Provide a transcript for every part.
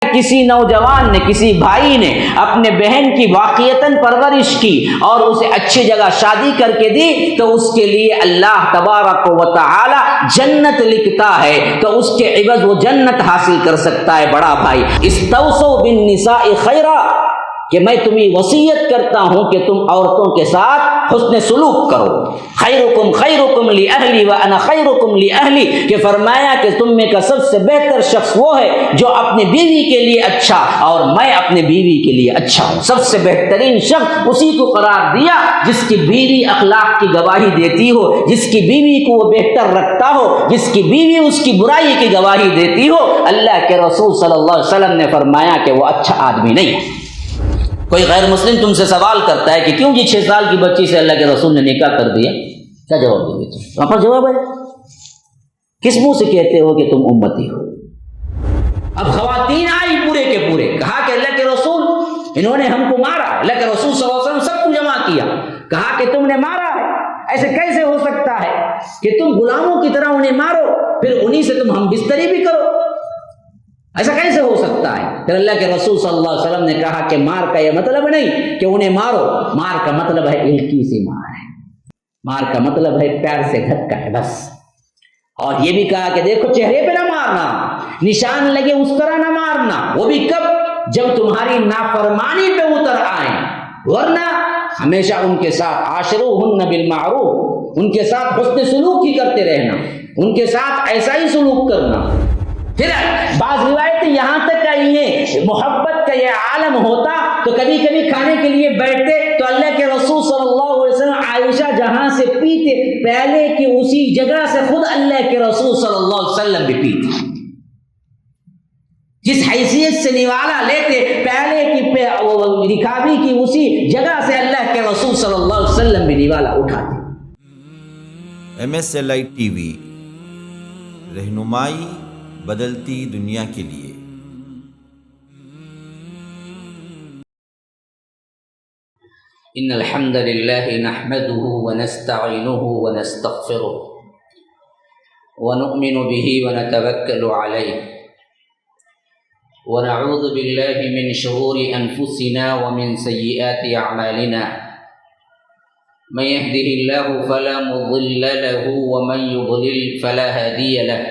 کسی نوجوان نے، کسی بھائی نے اپنے بہن کی واقعتاً پرورش کی اور اسے اچھی جگہ شادی کر کے دی تو اس کے لیے اللہ تبارک و تعالی جنت لکھتا ہے، تو اس کے عوض وہ جنت حاصل کر سکتا ہے بڑا بھائی۔ استوصوا بالنساء خیرا، کہ میں تمہیں وصیت کرتا ہوں کہ تم عورتوں کے ساتھ حسن سلوک کرو۔ خیرکم خیرکم لأہلی وانا خیرکم لأہلی، کہ فرمایا کہ تم میں کا سب سے بہتر شخص وہ ہے جو اپنی بیوی کے لیے اچھا اور میں اپنے بیوی کے لیے اچھا ہوں۔ سب سے بہترین شخص اسی کو قرار دیا جس کی بیوی اخلاق کی گواہی دیتی ہو، جس کی بیوی کو وہ بہتر رکھتا ہو، جس کی بیوی اس کی برائی کی گواہی دیتی ہو۔ اللہ کے رسول صلی اللہ علیہ وسلم نے فرمایا کہ وہ اچھا آدمی نہیں ہے۔ کوئی غیر مسلم تم سے سوال کرتا ہے کہ کیوں جی 6 سال کی بچی سے اللہ کے رسول نے نکاح کر دیا، کیا جواب دو گے تم؟ وہاں پر جواب ہے، کس منہ سے کہتے ہو کہ تم امتی ہو؟ اب خواتین آئی پورے کے پورے، کہا کہ اللہ کے رسول انہوں نے ہم کو مارا۔ اللہ کے رسول صلی اللہ علیہ وسلم سب کو جمع کیا، کہا کہ تم نے مارا ہے، ایسے کیسے ہو سکتا ہے کہ تم غلاموں کی طرح انہیں مارو پھر انہی سے تم ہم بستری بھی کرو؟ ایسا کیسے ہو سکتا ہے؟ پھر اللہ کے رسول صلی اللہ علیہ وسلم نے کہا کہ مار کا یہ مطلب نہیں کہ انہیں مارو، مار کا مطلب ہے الکی سی مار ہے، مار کا مطلب ہے پیار سے دھکا ہے بس۔ اور یہ بھی کہا کہ دیکھو چہرے پہ نہ مارنا، نشان لگے اس طرح نہ مارنا، وہ بھی کب؟ جب تمہاری نافرمانی پہ اتر آئیں، ورنہ ہمیشہ ان کے ساتھ عاشروہن بالمعروف، ان کے ساتھ حسن سلوک ہی کرتے رہنا، ان کے ساتھ ایسا ہی سلوک کرنا۔ پھر بعض روایتیں یہاں تک آئی ہیں، محبت کا یہ عالم ہوتا تو کبھی کبھی کھانے کے لیے بیٹھتے تو اللہ کے رسول صلی اللہ علیہ وسلم عائشہ جہاں سے پیتے پہلے کی اسی جگہ سے خود اللہ کے رسول صلی اللہ علیہ وسلم بھی پیتے، جس حیثیت سے نوالا لیتے پہلے کی رکابی کی اسی جگہ سے اللہ کے رسول صلی اللہ علیہ وسلم بھی نوالا اٹھاتے۔ MSLI TV، رہنمائی بدلتی دنیا کے لیے۔ ان الحمد للہ نحمده ونستعینه ونستغفره ونؤمن به ونتوکل علیہ ونعوذ باللہ من شرور انفسنا ومن سیئات اعمالنا، من يهده الله فلا مضل له ومن يضلل فلا هادي له،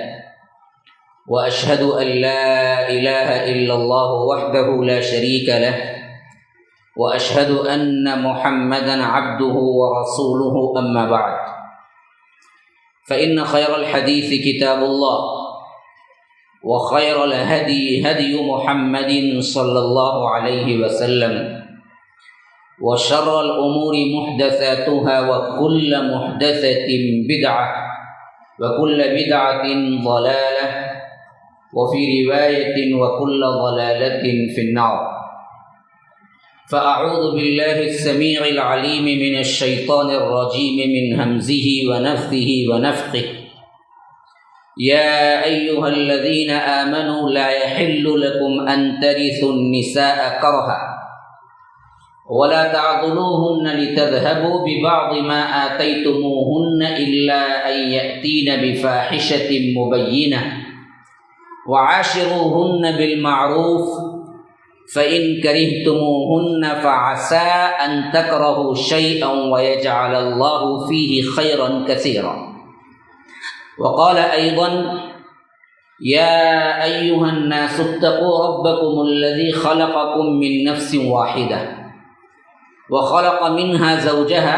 وأشهد أن لا إله إلا الله وحده لا شريك له، وأشهد أن محمدا عبده ورسوله، أما بعد فإن خير الحديث كتاب الله، وخير الهدي هدي محمد صلى الله عليه وسلم، وشر الأمور محدثاتها وكل محدثة بدعة وكل بدعة ضلالة، وفي رواية وكل ضلالة في النار۔ فأعوذ بالله السميع العليم من الشيطان الرجيم من همزه ونفثه ونفخه، يا أيها الذين آمنوا لا يحل لكم أن ترثوا النساء كرها ولا تعضلوهن لتذهبوا ببعض ما آتيتموهن إلا أن يأتين بفاحشة مبينة وعاشروهن بالمعروف فإن كرهتموهن فعسى أن تكرهوا شيئا ويجعل الله فيه خيرا كثيرا۔ وقال أيضا يا أيها الناس اتقوا ربكم الذي خلقكم من نفس واحدة وخلق منها زوجها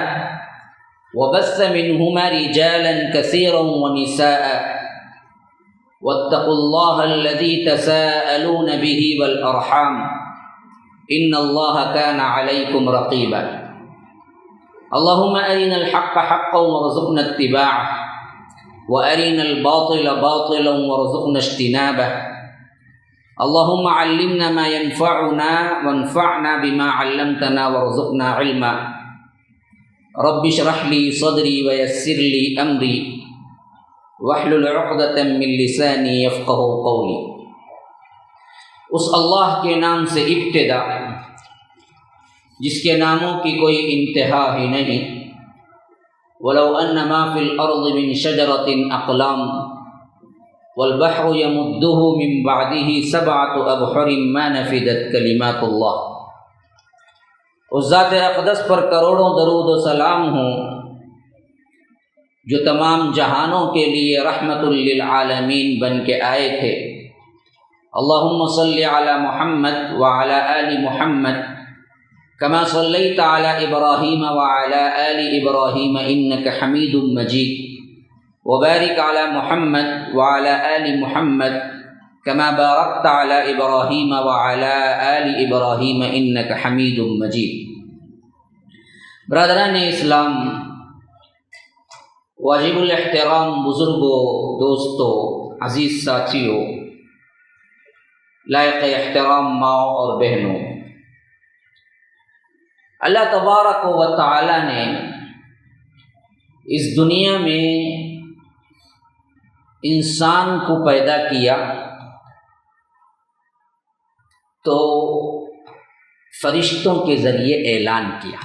وبث منهما رجالا كثيرا ونساء، واتقوا الله الذي تساءلون به والأرحام إن الله كان عليكم رقيبا۔ اللهم أرنا الحق حقا وارزقنا اتباعه وأرنا الباطل باطلا وارزقنا اجتنابه۔ اللهم علمنا ما ينفعنا وانفعنا بما علمتنا وارزقنا علما۔ رب اشرح لي صدري ويسر لي أمري وَاحْلُلْ عُقْدَةً مِّن لِّسَانِي يَفْقَهُوا قَوْلِي۔ اس اللہ کے نام سے ابتدا جس کے ناموں کی کوئی انتہا ہی نہیں۔ وَلَوْ أَنَّ مَا فِي الْأَرْضِ مِن شَجَرَةٍ أَقْلَامٍ والبحر يمده من بعده سبعة أبحر ما نفدت كلمات الله۔ اس ذات اقدس پر کروڑوں درود و سلام ہوں جو تمام جہانوں کے لیے رحمت للعالمین بن کے آئے تھے۔ اللہم صلی علی محمد وعلی آل محمد کما صلیت علی ابراہیم وعلی آل ابراہیم انک حمید مجید، وبارک علی محمد وعلی آل محمد کما بارکت علی ابراہیم وعلی آل ابراہیم انک حمید مجید۔ برادران اسلام، واجب الاحترام بزرگوں، دوستوں، عزیز ساتھیوں، لائق احترام ماؤں اور بہنوں، اللہ تبارک و تعالی نے اس دنیا میں انسان کو پیدا کیا تو فرشتوں کے ذریعے اعلان کیا۔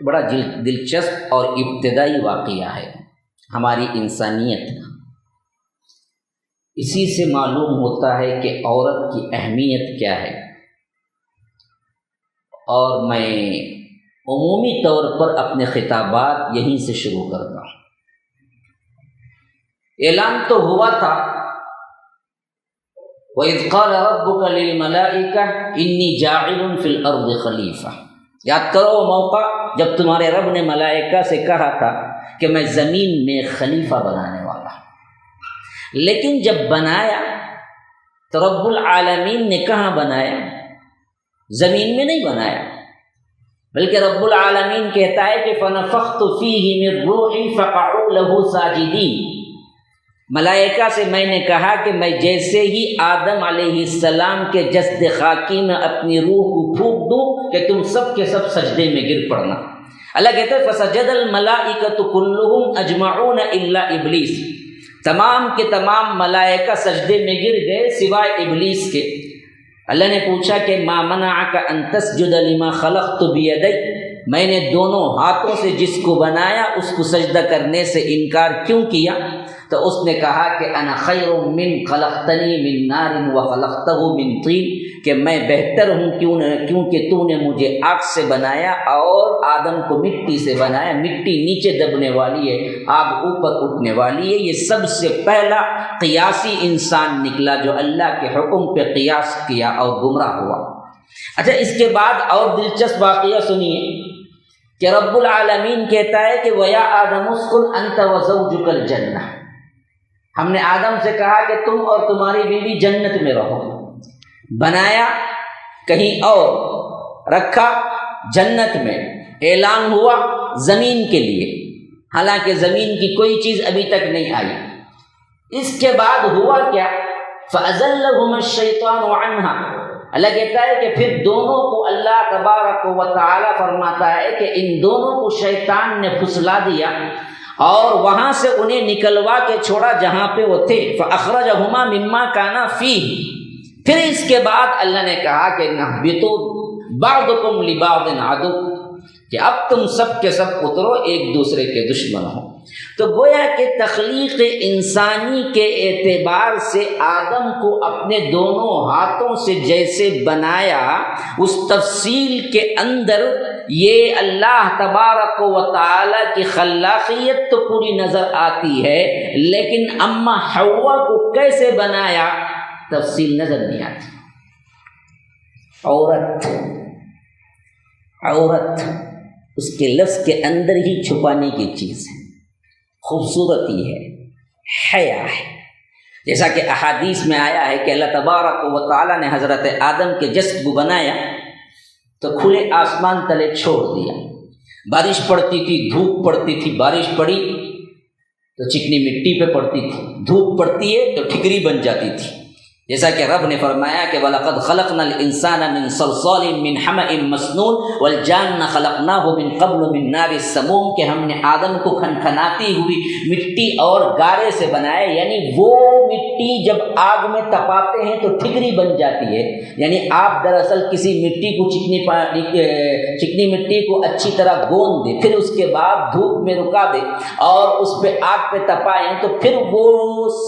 بڑا دلچسپ اور ابتدائی واقعہ ہے ہماری انسانیت کا۔ اسی سے معلوم ہوتا ہے کہ عورت کی اہمیت کیا ہے، اور میں عمومی طور پر اپنے خطابات یہیں سے شروع کرتا ہوں۔ اعلان تو ہوا تھا، وَإِذْ قَالَ رَبُّكَ لِلْمَلَائِكَةِ إِنِّي جَاعِلٌ فِي الْأَرْضِ خَلِيفَةً۔ یاد کرو وہ موقع جب تمہارے رب نے ملائکہ سے کہا تھا کہ میں زمین میں خلیفہ بنانے والا ہوں۔ لیکن جب بنایا تو رب العالمین نے کہاں بنایا؟ زمین میں نہیں بنایا، بلکہ رب العالمین کہتا ہے کہ فَنَفَخْتُ فِيهِ مِن رُوحِي فَقَعُوا لَهُ سَاجِدِينَ۔ ملائکہ سے میں نے کہا کہ میں جیسے ہی آدم علیہ السلام کے جسد خاکی میں اپنی روح کو پھونک دوں کہ تم سب کے سب سجدے میں گر پڑنا۔ اللہ کہتا ہے فَسَجَدَ الْمَلَائِكَةُ كُلُّهُمْ أَجْمَعُونَ إِلَّا إِبْلِيسَ۔ تمام کے تمام ملائکہ سجدے میں گر گئے سوائے ابلیس کے۔ اللہ نے پوچھا کہ ما منعک ان تسجد لما خلقت بیدی، میں نے دونوں ہاتھوں سے جس کو بنایا اس کو سجدہ کرنے سے انکار کیوں کیا؟ تو اس نے کہا کہ انا خیر من خلقتنی من نار وخلقتہ من طین، کہ میں بہتر ہوں کیونکہ تو نے مجھے آگ سے بنایا اور آدم کو مٹی سے بنایا۔ مٹی نیچے دبنے والی ہے، آگ اوپر اٹھنے والی ہے۔ یہ سب سے پہلا قیاسی انسان نکلا جو اللہ کے حکم پہ قیاس کیا اور گمراہ ہوا۔ اچھا، اس کے بعد اور دلچسپ واقعہ سنیے کہ رب العالمین کہتا ہے کہ وَيَا آدَمُ اسْكُنْ أَنْتَ وَزَوْجُكَ الْجَنَّةَ۔ ہم نے آدم سے کہا کہ تم اور تمہاری بیوی جنت میں رہو۔ بنایا کہیں اور، رکھا جنت میں۔ اعلان ہوا زمین کے لیے، حالانکہ زمین کی کوئی چیز ابھی تک نہیں آئی۔ اس کے بعد ہوا کیا؟ فَأَزَلَّهُمَا الشَّيْطَانُ عَنْهَا۔ اللہ کہتا ہے کہ پھر دونوں کو اللہ تبارک و تعالی فرماتا ہے کہ ان دونوں کو شیطان نے پھسلا دیا اور وہاں سے انہیں نکلوا کے چھوڑا جہاں پہ وہ تھے۔ فَأَخْرَجَهُمَا مِمَّا كَانَا فِيهِ۔ پھر اس کے بعد اللہ نے کہا کہ نَهْبِطُوا بَعْضُكُمْ لِبَعْضٍ عَدُوٌّ، کہ اب تم سب کے سب اترو، ایک دوسرے کے دشمن ہو۔ تو گویا کہ تخلیق انسانی کے اعتبار سے آدم کو اپنے دونوں ہاتھوں سے جیسے بنایا، اس تفصیل کے اندر یہ اللہ تبارک و تعالی کی خلاقیت تو پوری نظر آتی ہے، لیکن اما حوا کو کیسے بنایا تفصیل نظر نہیں آتی۔ عورت اس کے لفظ کے اندر ہی چھپانے کی چیز ہے، خوبصورتی ہے، حیا ہے۔ جیسا کہ احادیث میں آیا ہے کہ اللہ تبارک و تعالی نے حضرت آدم کے جسد کو بنایا تو کھلے آسمان تلے چھوڑ دیا۔ بارش پڑتی تھی، دھوپ پڑتی تھی، بارش پڑی تو چکنی مٹی پہ پڑتی تھی، دھوپ پڑتی ہے تو ٹھکری بن جاتی تھی، جیسا کہ رب نے فرمایا کہ وَلَقَدْ خَلَقْنَا الْإِنسَانَ مِنْ صَلْصَالٍ مِنْ حَمَإٍ مَسْنُونٍ وَالْجَانَّ خَلَقْنَاهُ مِنْ قَبْلُ مِنْ نَارِ السَّمُومِ کہ ہم نے آدم کو کھنکھناتی ہوئی مٹی اور گارے سے بنایا، یعنی وہ مٹی جب آگ میں تپاتے ہیں تو ٹھکری بن جاتی ہے، یعنی آپ دراصل کسی مٹی کو چکنی مٹی کو اچھی طرح گوند دے، پھر اس کے بعد دھوپ میں رکا دے اور اس پہ آگ پہ تپائیں تو پھر وہ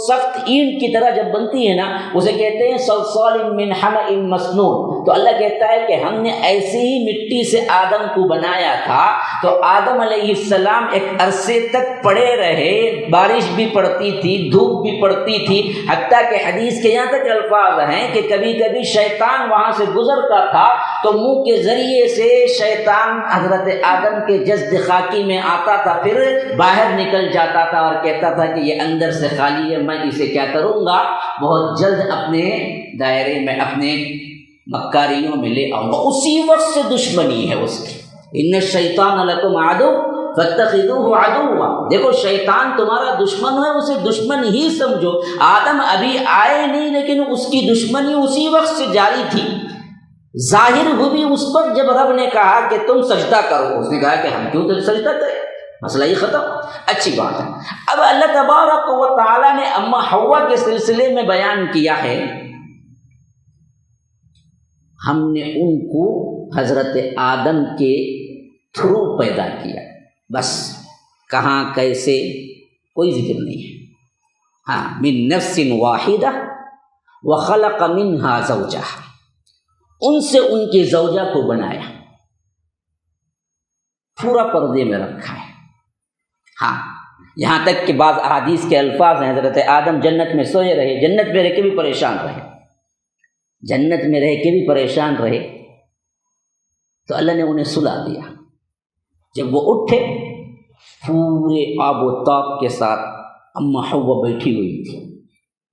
سخت اینٹ کی طرح جب بنتی ہے نا، اسے کہتے ہیں صلصال من حمأ مسنون۔ تو اللہ کہتا ہے کہ ہم نے ایسی ہی مٹی سے آدم کو بنایا تھا، تو آدم علیہ السلام ایک عرصے تک پڑے رہے، بارش بھی پڑتی تھی، دھوپ بھی پڑتی تھی، حتیٰ کہ حدیث کے یہاں تک الفاظ ہیں کہ کبھی کبھی شیطان وہاں سے گزرتا تھا تو منہ کے ذریعے سے شیطان حضرت آدم کے جسد خاکی میں آتا تھا، پھر باہر نکل جاتا تھا اور کہتا تھا کہ یہ اندر سے خالی ہے، میں اسے کیا کروں گا، بہت جلد اپنے دائرے میں، اپنے مکاریوں میں لے آؤں گا۔ اسی وقت سے دشمنی ہے اس کی، ان الشیطان لکم عدو فاتخذوہ عدوا۔ دیکھو شیطان تمہارا دشمن ہے، اسے دشمن ہی سمجھو۔ آدم ابھی آئے نہیں لیکن اس کی دشمنی اسی وقت سے جاری تھی، ظاہر ہوئی اس وقت جب رب نے کہا کہ تم سجدہ کرو، اس نے کہا کہ ہم کیوں سجدہ کریں، مسئلہ ہی ختم۔ اچھی بات ہے۔ اب اللہ تبارک و تعالیٰ نے اما حوا کے سلسلے میں بیان کیا ہے، ہم نے ان کو حضرت آدم کے تھرو پیدا کیا، بس کہاں کیسے کوئی ذکر نہیں ہے۔ ہاں، من نفس واحدہ وخلق منہا زوجہا، ان سے ان کے زوجہ کو بنایا، پورا پردے میں رکھا ہے۔ ہاں، یہاں تک کہ بعض احادیث کے الفاظ ہیں، حضرت آدم جنت میں سوئے رہے، جنت میں رہ کے بھی پریشان رہے، جنت میں رہ کے بھی پریشان رہے، تو اللہ نے انہیں سلا دیا۔ جب وہ اٹھے، پورے آب و تاب کے ساتھ اما حوا بیٹھی ہوئی تھی۔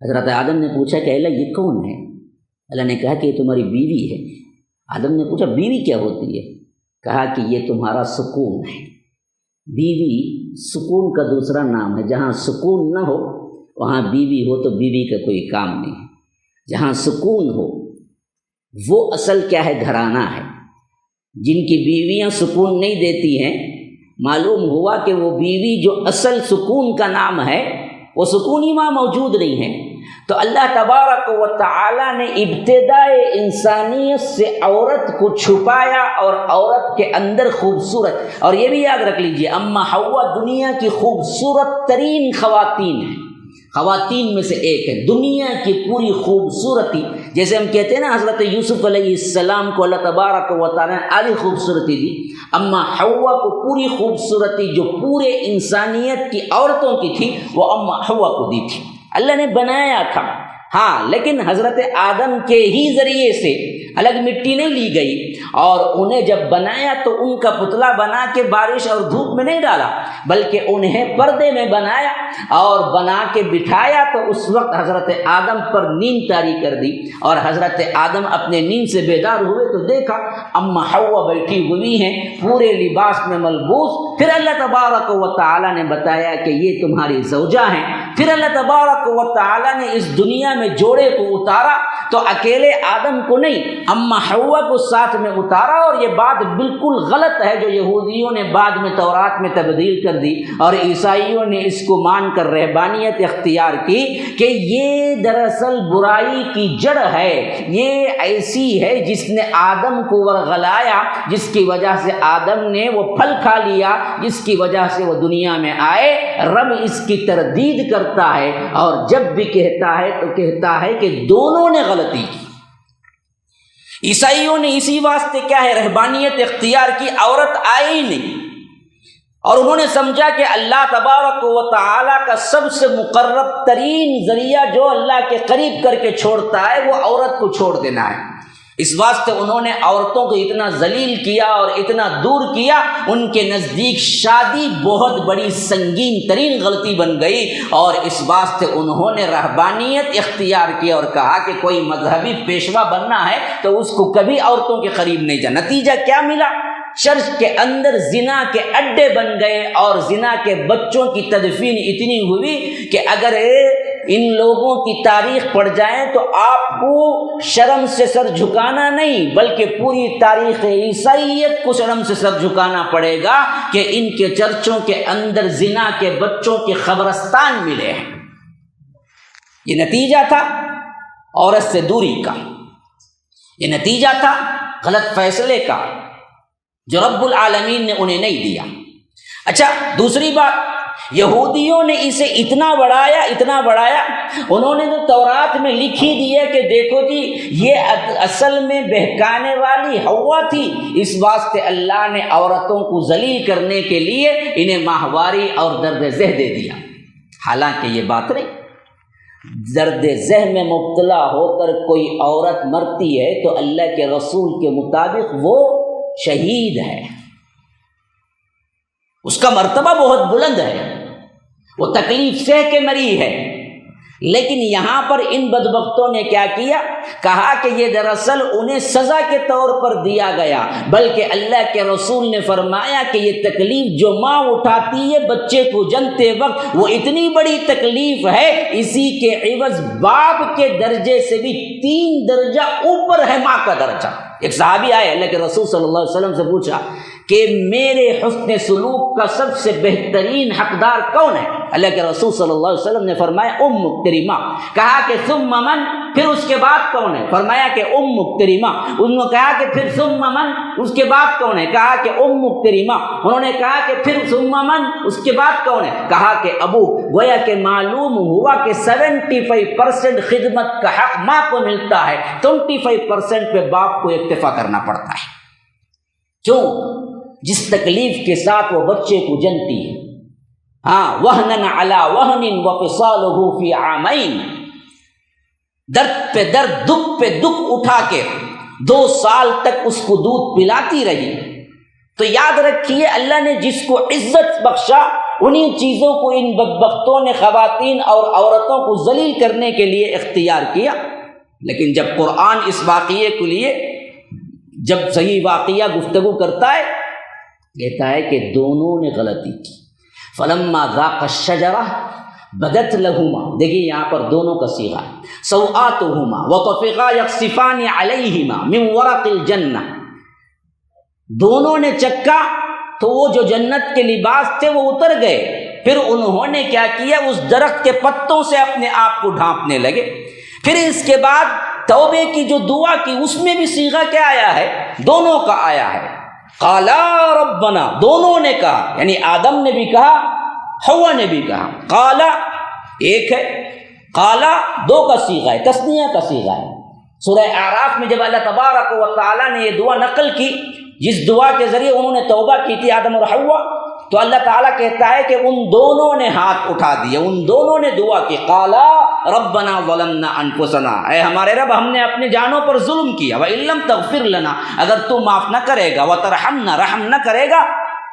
حضرت آدم نے پوچھا کہ اللہ یہ کون ہے؟ اللہ نے کہا کہ یہ تمہاری بیوی ہے۔ آدم نے پوچھا بیوی کیا ہوتی ہے؟ کہا کہ یہ تمہارا سکون ہے۔ بیوی سکون کا دوسرا نام ہے، جہاں سکون نہ ہو وہاں بیوی ہو تو بیوی کا کوئی کام نہیں ہے، جہاں سکون ہو وہ اصل کیا ہے، گھرانہ ہے۔ جن کی بیویاں سکون نہیں دیتی ہیں، معلوم ہوا کہ وہ بیوی جو اصل سکون کا نام ہے وہ سکون ہی وہاں موجود نہیں ہے۔ تو اللہ تبارک و تعالی نے ابتدائے انسانیت سے عورت کو چھپایا اور عورت کے اندر خوبصورت، اور یہ بھی یاد رکھ لیجئے اما حوا دنیا کی خوبصورت ترین خواتین ہیں، خواتین میں سے ایک ہے، دنیا کی پوری خوبصورتی، جیسے ہم کہتے ہیں نا حضرت یوسف علیہ السلام کو اللہ تبارک و تعالی نے اعلی خوبصورتی دی، اما حوا کو پوری خوبصورتی جو پورے انسانیت کی عورتوں کی تھی وہ اما حوا کو دی تھی، اللہ نے بنایا تھا۔ ہاں، لیکن حضرت آدم کے ہی ذریعے سے الگ مٹی نہیں لی گئی، اور انہیں جب بنایا تو ان کا پتلا بنا کے بارش اور دھوپ میں نہیں ڈالا، بلکہ انہیں پردے میں بنایا اور بنا کے بٹھایا۔ تو اس وقت حضرت آدم پر نیند طاری کر دی، اور حضرت آدم اپنے نیند سے بیدار ہوئے تو دیکھا اما حوا بیٹھی ہوئی ہیں پورے لباس میں ملبوس۔ پھر اللہ تبارک و تعالی نے بتایا کہ یہ تمہاری زوجہ ہیں۔ پھر اللہ تبارک و تعالی نے اس دنیا میں جوڑے کو اتارا تو اکیلے آدم کو نہیں، اما حوا کو ساتھ میں اتارا، اور یہ بات بالکل غلط ہے جو یہودیوں نے بعد میں تورات میں تبدیل کر دی اور عیسائیوں نے اس کو مان کر رہبانیت اختیار کی، کہ یہ دراصل برائی کی جڑ ہے، یہ ایسی ہے جس نے آدم کو ورغلایا، جس کی وجہ سے آدم نے وہ پھل کھا لیا، جس کی وجہ سے وہ دنیا میں آئے۔ رب اس کی تردید کرتا ہے، اور جب بھی کہتا ہے تو کہتا ہے کہ دونوں نے غلطی کی۔ عیسائیوں نے اسی واسطے کیا ہے، رہبانیت اختیار کی، عورت آئی ہی نہیں، اور انہوں نے سمجھا کہ اللہ تبارک و تعالیٰ کا سب سے مقرب ترین ذریعہ جو اللہ کے قریب کر کے چھوڑتا ہے وہ عورت کو چھوڑ دینا ہے۔ اس واسطے انہوں نے عورتوں کو اتنا ذلیل کیا اور اتنا دور کیا، ان کے نزدیک شادی بہت بڑی سنگین ترین غلطی بن گئی، اور اس واسطے انہوں نے رہبانیت اختیار کی اور کہا کہ کوئی مذہبی پیشوا بننا ہے تو اس کو کبھی عورتوں کے قریب نہیں جانا۔ نتیجہ کیا ملا؟ چرچ کے اندر زنا کے اڈے بن گئے، اور زنا کے بچوں کی تدفین اتنی ہوئی کہ اگر ان لوگوں کی تاریخ پڑھ جائیں تو آپ کو شرم سے سر جھکانا نہیں بلکہ پوری تاریخ عیسائیت کو شرم سے سر جھکانا پڑے گا کہ ان کے چرچوں کے اندر زنا کے بچوں کے قبرستان ملے ہیں۔ یہ نتیجہ تھا عورت سے دوری کا، یہ نتیجہ تھا غلط فیصلے کا جو رب العالمین نے انہیں نہیں دیا۔ اچھا، دوسری بات، یہودیوں نے اسے اتنا بڑھایا، انہوں نے تو تورات میں لکھ ہی دیا کہ دیکھو جی یہ اصل میں بہکانے والی ہوا تھی، اس واسطے اللہ نے عورتوں کو ذلیل کرنے کے لیے انہیں ماہواری اور درد ذہ دے دیا۔ حالانکہ یہ بات نہیں، درد ذہ میں مبتلا ہو کر کوئی عورت مرتی ہے تو اللہ کے رسول کے مطابق وہ شہید ہے، اس کا مرتبہ بہت بلند ہے، وہ تکلیف سہ کے مری ہے۔ لیکن یہاں پر ان بدبختوں نے کیا کیا؟ کہا کہ یہ دراصل انہیں سزا کے طور پر دیا گیا، بلکہ اللہ کے رسول نے فرمایا کہ یہ تکلیف جو ماں اٹھاتی ہے بچے کو جنتے وقت، وہ اتنی بڑی تکلیف ہے، اسی کے عوض باپ کے درجے سے بھی 3 درجہ اوپر ہے ماں کا درجہ۔ ایک صحابی آئے، اللہ کے رسول صلی اللہ علیہ وسلم سے پوچھا کہ میرے حسن سلوک کا سب سے بہترین حقدار کون ہے؟ اللہ کے رسول صلی اللہ علیہ وسلم نے فرمایا ام کریمہ۔ کہا کہ ثم من، پھر اس کے بعد کون ہے؟ فرمایا کہ ام کریمہ۔ انہوں نے کہا کہ پھر ثم من، اس کے بعد کون ہے؟ کہا کہ ام کریمہ۔ انہوں نے کہا کہ پھر ثم من، اس کے بعد کون ہے؟ کہا کہ ابو۔ گویا کہ معلوم ہوا کہ 75% خدمت کا حق ماں کو ملتا ہے، 25% پہ باپ کو اکتفا کرنا پڑتا ہے۔ کیوں؟ جس تکلیف کے ساتھ وہ بچے کو جنتی ہے، وہنن علی وہن وفصالہ فی عامین، درد پہ درد، دکھ پہ دکھ اٹھا کے 2 سال تک اس کو دودھ پلاتی رہی۔ تو یاد رکھیے، اللہ نے جس کو عزت بخشا انہی چیزوں کو ان بدبختوں نے خواتین اور عورتوں کو ذلیل کرنے کے لیے اختیار کیا۔ لیکن جب قرآن اس واقعے کے لیے جب صحیح واقعہ گفتگو کرتا ہے، کہتا ہے کہ دونوں نے غلطی کی۔ فلما ذاق الشجرہ بدت لہما، دیکھیے یہاں پر دونوں کا صیغہ ہے، سوآتہما وطفقا یخصفان علیہما من ورق الجنہ، دونوں نے چکا تو وہ جو جنت کے لباس تھے وہ اتر گئے، پھر انہوں نے کیا کیا؟ اس درخت کے پتوں سے اپنے آپ کو ڈھانپنے لگے۔ پھر اس کے بعد توبے کی جو دعا کی اس میں بھی صیغہ کیا آیا ہے؟ دونوں کا آیا ہے، قالا ربنا، دونوں نے کہا، یعنی آدم نے بھی کہا، حوا نے بھی کہا۔ قالا ایک ہے، قالا 2 کا صیغہ ہے، تثنیہ کا صیغہ ہے۔ سورہ اعراف میں جب اللہ تبارک و تعالیٰ نے یہ دعا نقل کی، جس دعا کے ذریعے انہوں نے توبہ کی تھی آدم اور حوا، تو اللہ تعالیٰ کہتا ہے کہ ان دونوں نے ہاتھ اٹھا دیے، ان دونوں نے دعا کی، قالا ربنا ظلمنا انفسنا، اے ہمارے رب ہم نے اپنے جانوں پر ظلم کیا، وَإِن لَّمْ تَغْفِرْ لَنَا، اگر تو معاف نہ کرے گا، وَتَرْحَمْنَا، رحم نہ کرے گا،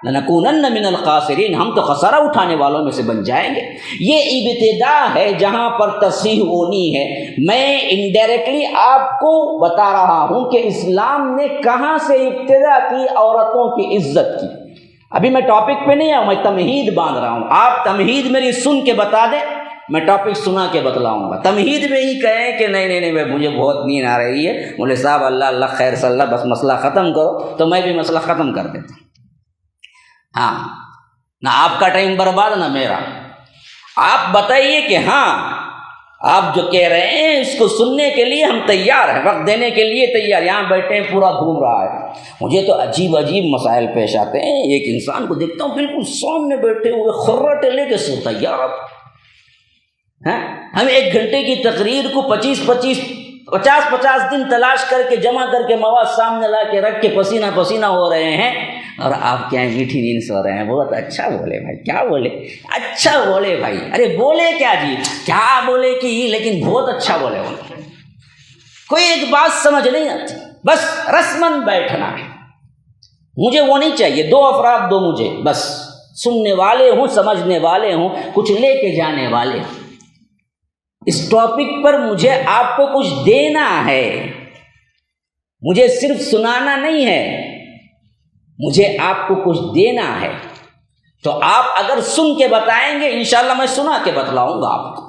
لَنَكُونَنَّ مِنَ الْخَاسِرِينَ، ہم تو خسارہ اٹھانے والوں میں سے بن جائیں گے۔ یہ ابتدا ہے جہاں پر تصحیح ہونی ہے۔ میں انڈائریکٹلی آپ کو بتا رہا ہوں کہ اسلام نے کہاں سے ابتدا کی عورتوں کی عزت کی۔ ابھی میں ٹاپک پہ نہیں آؤں، میں تمہید باندھ رہا ہوں، آپ تمہید میری سن کے بتا دیں، میں ٹاپک سنا کے بتلاؤں گا۔ تمہید میں ہی کہیں کہ نہیں مجھے بہت نیند آ رہی ہے، مولوی صاحب اللہ خیر صلی اللہ، بس مسئلہ ختم کرو، تو میں بھی مسئلہ ختم کر دیتا ہوں۔ ہاں، نہ آپ کا ٹائم برباد نہ میرا۔ آپ بتائیے کہ ہاں آپ جو کہہ رہے ہیں اس کو سننے کے لیے ہم تیار ہیں، وقت دینے کے لیے تیار۔ یہاں بیٹھے ہیں، پورا گھوم رہا ہے، مجھے تو عجیب مسائل پیش آتے ہیں۔ ایک انسان کو دیکھتا ہوں بالکل سامنے بیٹھے ہوئے خراٹے لے کے سوتا ہے، یار ہم 1 گھنٹے کی تقریر کو 50 دن تلاش کر کے جمع کر کے مواد سامنے لا کے رکھ کے پسینہ ہو رہے ہیں، اور آپ کیا میٹھی نیند سو رہے ہیں۔ بہت اچھا بولے بھائی، کیا بولے؟ اچھا بولے بھائی، ارے بولے کیا جی، کیا بولے کہ لیکن بہت اچھا بولے۔ کوئی ایک بات سمجھ نہیں آتی، بس رسمن بیٹھنا ہے، مجھے وہ نہیں چاہیے، 2 افراد دو مجھے، بس سننے والے ہوں، سمجھنے والے ہوں، کچھ لے کے جانے والے ہوں۔ اس ٹاپک پر مجھے آپ کو کچھ دینا ہے، مجھے صرف سنانا نہیں ہے، مجھے آپ کو کچھ دینا ہے۔ تو آپ اگر سن کے بتائیں گے انشاءاللہ میں سنا کے بتلاؤں گا آپ کو۔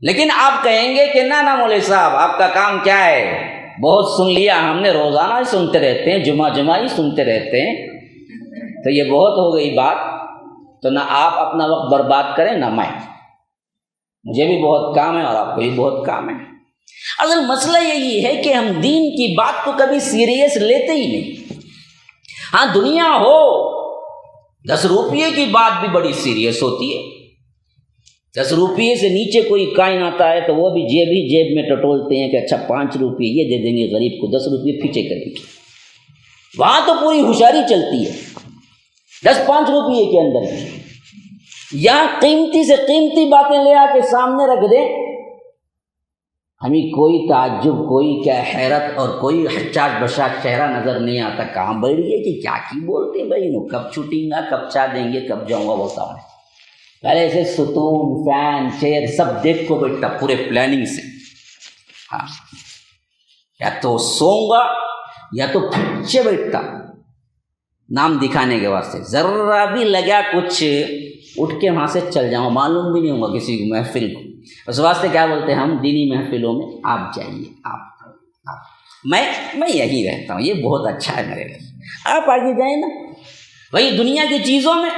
لیکن آپ کہیں گے کہ نہ مولوی صاحب آپ کا کام کیا ہے، بہت سن لیا ہم نے، روزانہ ہی سنتے رہتے ہیں، جمعہ ہی سنتے رہتے ہیں، تو یہ بہت ہو گئی بات، تو نہ آپ اپنا وقت برباد کریں نہ میں، مجھے بھی بہت کام ہے اور آپ کو بھی بہت کام ہے۔ اصل مسئلہ یہی ہے کہ ہم دین کی بات کو کبھی سیریس لیتے ہی نہیں۔ ہاں دنیا ہو، 10 روپیے کی بات بھی بڑی سیریس ہوتی ہے، 10 روپیے سے نیچے کوئی کائن آتا ہے تو وہ بھی جیب میں ٹٹولتے ہیں کہ اچھا 5 روپیے یہ دے دیں گے غریب کو، 10 روپیے پیچھے کریں گے، وہاں تو پوری ہوشیاری چلتی ہے 10-5 روپیے کے اندر بھی۔ یہاں قیمتی سے قیمتی باتیں لے آ کے سامنے رکھ دیں، ہمیں کوئی تعجب، کوئی کیا حیرت اور کوئی حچاج بشاج چہرہ نظر نہیں آتا، کہاں بیٹھ گئے کہ کیا کی بولتے ہیں بھائی، کب چھٹیں گا، کب چاہ دیں گے، کب جاؤں گا بولتا ہوں۔ پہلے ایسے ستون، فین، چیئر سب دیکھ کو بیٹھتا پورے پلاننگ سے، ہاں یا تو سوؤں گا یا تو پیچھے بیٹھتا نام دکھانے کے واسطے، ذرا بھی لگا کچھ اٹھ کے وہاں سے چل جاؤں، معلوم بھی نہیں ہوگا کسی کو محفل کو۔ اس واسطے کیا بولتے ہیں ہم دینی محفلوں میں آپ جائیے، آپ میں یہی رہتا ہوں، یہ بہت اچھا ہے میرے لیے، آپ آگے جائیں نا۔ وہی دنیا کی چیزوں میں،